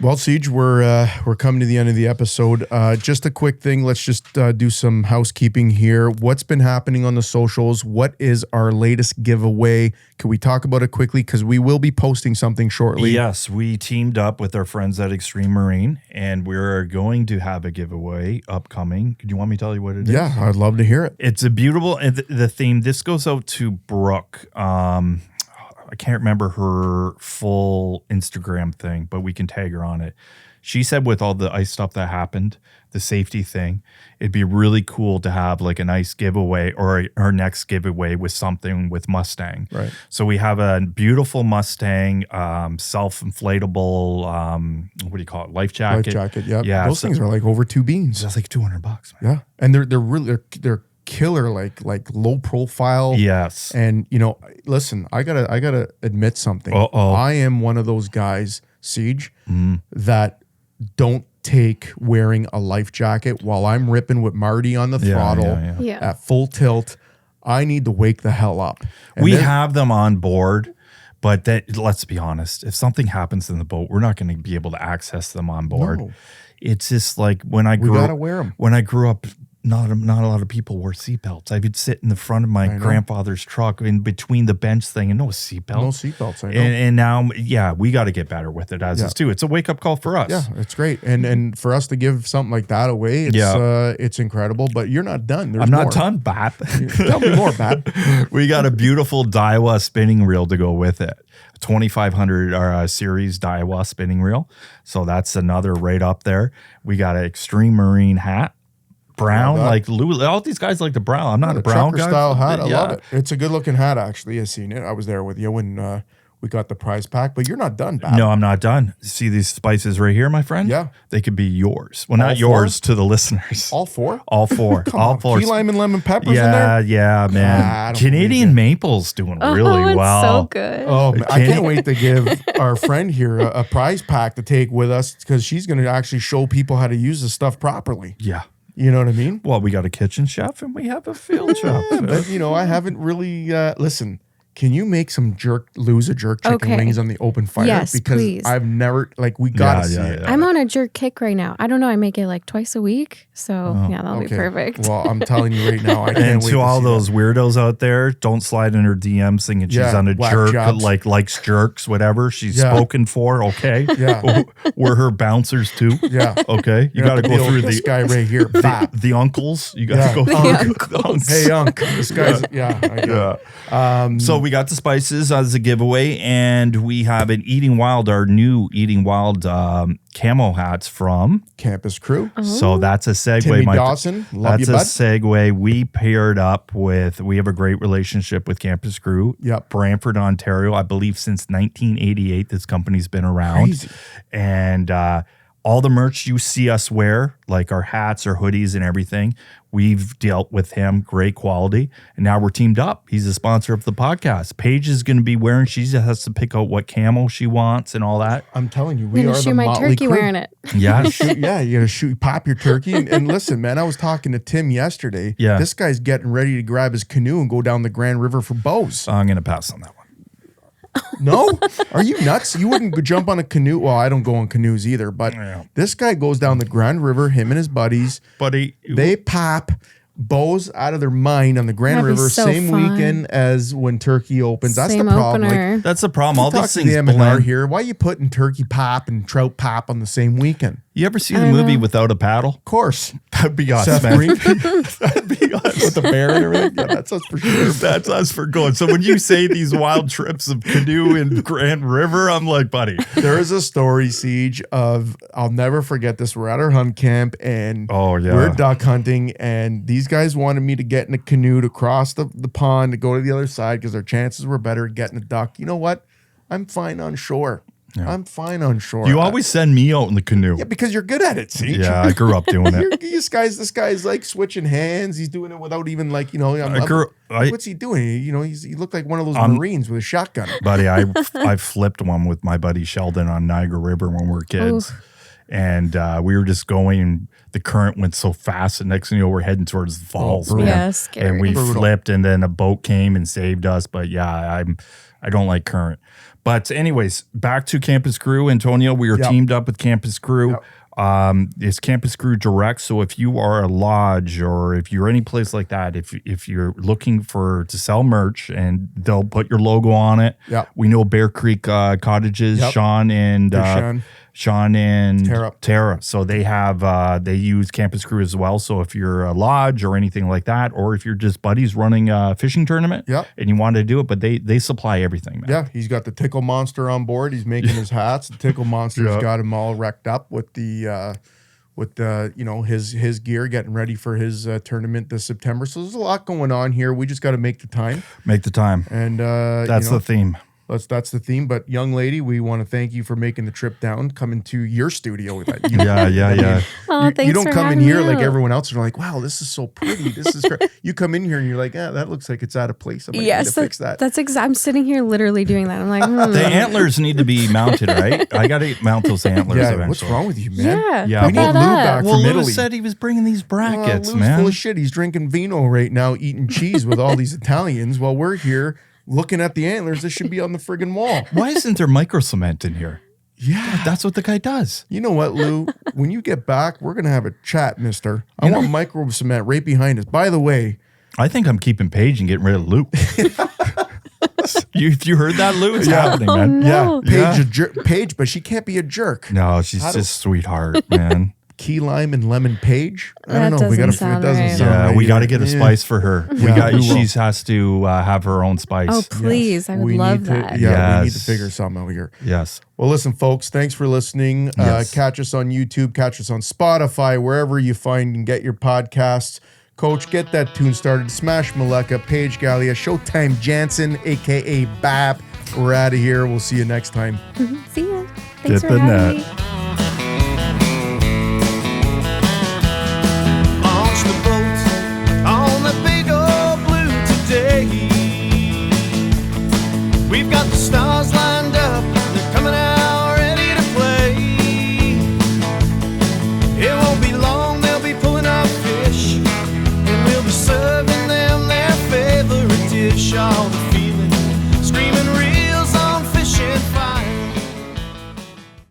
Well, Siege, we're coming to the end of the episode. Just a quick thing. Let's just do some housekeeping here. What's been happening on the socials? What is our latest giveaway? Can we talk about it quickly? Because we will be posting something shortly. Yes, we teamed up with our friends at Xtreme Marine, and we're going to have a giveaway upcoming. Do you want me to tell you what it is? Yeah, I'd love to hear it. It's a beautiful, the theme. This goes out to Brooke. I can't remember her full Instagram thing, but we can tag her on it. She said with all the ice stuff that happened, the safety thing, it'd be really cool to have like a nice giveaway or her next giveaway with something with Mustang. Right. So we have a beautiful Mustang, self-inflatable, what do you call it? Life jacket. Life jacket, yep. Yeah. Those things are like over $2 That's like $200, man. Yeah. And they're really killer, like low profile. Yes. And listen, I gotta admit something. I am one of those guys, Siege, that don't take wearing a life jacket while I'm ripping with Marty on the throttle at full tilt. I need to wake the hell up. And we have them on board, but let's be honest, if something happens in the boat, we're not going to be able to access them on board. No. It's just like when I grew up, not a lot of people wore seatbelts. I would sit in the front of my grandfather's truck in between the bench thing and no seatbelts. No seatbelts, I know. And now, we got to get better with it as is too. It's a wake-up call for us. Yeah, it's great. And for us to give something like that away, it's incredible. But you're not done. I'm not done, Bap. Tell me more, Bap. We got a beautiful Daiwa spinning reel to go with it. 2500 series Daiwa spinning reel. So that's another right up there. We got an Xtreme Marine hat. Brown, like Lou, all these guys like the brown. I'm not a brown guy. Style hat. I love it. It's a good looking hat, actually. I've seen it. I was there with you when we got the prize pack, but you're not done, Bap. No, I'm not done. See these spices right here, my friend? Yeah. They could be yours. Well, not yours, to the listeners. All 4? All 4. All 4. Key lime and lemon peppers in there? Yeah, man. Canadian Maple's doing really well. So good. Oh, man. I can't wait to give our friend here a prize pack to take with us, because she's going to actually show people how to use the stuff properly. Yeah. You know what I mean? Well, we got a kitchen chef and we have a field chef. But, I haven't really, listen, can you make some jerk chicken wings on the open fire? Yes, because please. I've never, we got to see it. I'm on a jerk kick right now. I don't know. I make it like twice a week. So that'll be perfect. Well, I'm telling you right now, I can't and wait to all see those weirdos out there, don't slide in her DMs thinking she's on a jerk, jobs. likes jerks, whatever. She's spoken for, okay? Yeah. We're her bouncers too. Yeah. Okay. You got to go through this guy right here. the uncles. You got to go through the uncles. Hey, Unc. This guy's, I get So we got the spices as a giveaway, and we have our new Eating Wild camo hats from Campus Crew. So that's a segue. Timmy Dawson, love you, bud. That's a segue. We paired up with, we have a great relationship with Campus Crew. Yep. Brantford, Ontario. I believe since 1988, this company's been around. Crazy. And all the merch you see us wear, like our hats, our hoodies and everything, we've dealt with him, great quality. And now we're teamed up. He's a sponsor of the podcast. Paige is going to be wearing, she just has to pick out what camo she wants and all that. I'm telling you, I'm going to shoot my turkey wearing it. Yeah. You got to pop your turkey. And listen, man, I was talking to Tim yesterday. Yeah. This guy's getting ready to grab his canoe and go down the Grand River for bows. I'm going to pass on that one. No? Are you nuts? You wouldn't jump on a canoe. Well, I don't go on canoes either, but this guy goes down the Grand River, him and his buddies. Buddy. They pop bows out of their mind on the Grand That'd be River, so same fun. weekend as when turkey opens. That's Same the problem. opener. That's the problem. All these things the M&R blend. here. Why are you putting turkey pop and trout pop on the same weekend? You ever see the movie Without a Paddle? Of course. That'd be us, Seth man. Green That'd be us. with the bear and everything. Yeah, that's us for sure. That's us for going. So when you say these wild trips of canoe in Grand River, I'm like, buddy. There is a story, Siege, of I'll never forget this. We're at our hunt camp and we're duck hunting, and these guys wanted me to get in a canoe to cross the pond to go to the other side because their chances were better at getting a duck. You know what? I'm fine on shore. Yeah. I'm fine on shore. You always send me out in the canoe. Yeah, because you're good at it, Siege. Yeah, I grew up doing it. This guy's like switching hands. He's doing it without even like, what's he doing? He looked like one of those Marines with a shotgun. Buddy, I flipped one with my buddy Sheldon on Niagara River when we were kids. Ooh. And we were just going, and the current went so fast. And next thing you know, we're heading towards the falls. Yeah, scary. And we flipped, and then a boat came and saved us. But yeah, I don't like current. But anyways, back to Campus Crew. Antonio, we are teamed up with Campus Crew. Yep. It's Campus Crew Direct. So if you are a lodge or if you're any place like that, if you're looking to sell merch, and they'll put your logo on it. Yep. We know Bear Creek Cottages, Sean and Tara. So they have they use Campus Crew as well. So if you're a lodge or anything like that, or if you're just buddies running a fishing tournament and you want to do it, but they supply everything, man. Yeah, he's got the Tickle Monster on board. He's making his hats. The Tickle Monster's got him all wrecked up with his gear, getting ready for his tournament this September. So there's a lot going on here. We just got to make the time. And that's the theme. That's the theme. But young lady, we want to thank you for making the trip down, coming to your studio with that. Thanks you don't for come in having here me like out. everyone else. You're like, wow, this is so pretty. This is great. You come in here and you're like, that looks like it's out of place. I'm need to fix that. I'm sitting here literally doing that. I'm like, The antlers need to be mounted, right? I got to mount those antlers eventually. What's wrong with you, man? Yeah. We need Lou back from Italy. Lou said he was bringing these brackets, Lou's man. full of shit. He's drinking vino right now, eating cheese with all these Italians while we're here looking at the antlers. This should be on the friggin' wall. Why isn't there micro cement in here? Yeah. That's what the guy does. You know what, Lou? When you get back, we're going to have a chat, mister. I want micro cement right behind us. By the way, I think I'm keeping Paige and getting rid of Lou. You heard that, Lou? It's happening, man. no. Paige, but she can't be a jerk. No, she's just sweetheart, man. Key lime and lemon Paige. I don't know. That We got to. doesn't It doesn't sound sound right. right. We got to get a spice for her. Yeah, She has to have her own spice. oh, please. I would love that. We need to figure something out here. Yes. Well, listen, folks, thanks for listening. Catch us on YouTube, catch us on Spotify, wherever you find and get your podcasts. Coach, get that tune started. Smash Maleka, Paige Galea, Showtime Jansen, a.k.a. Bab. We're out of here. We'll see you next time. See ya. Get Thanks for the having net. me.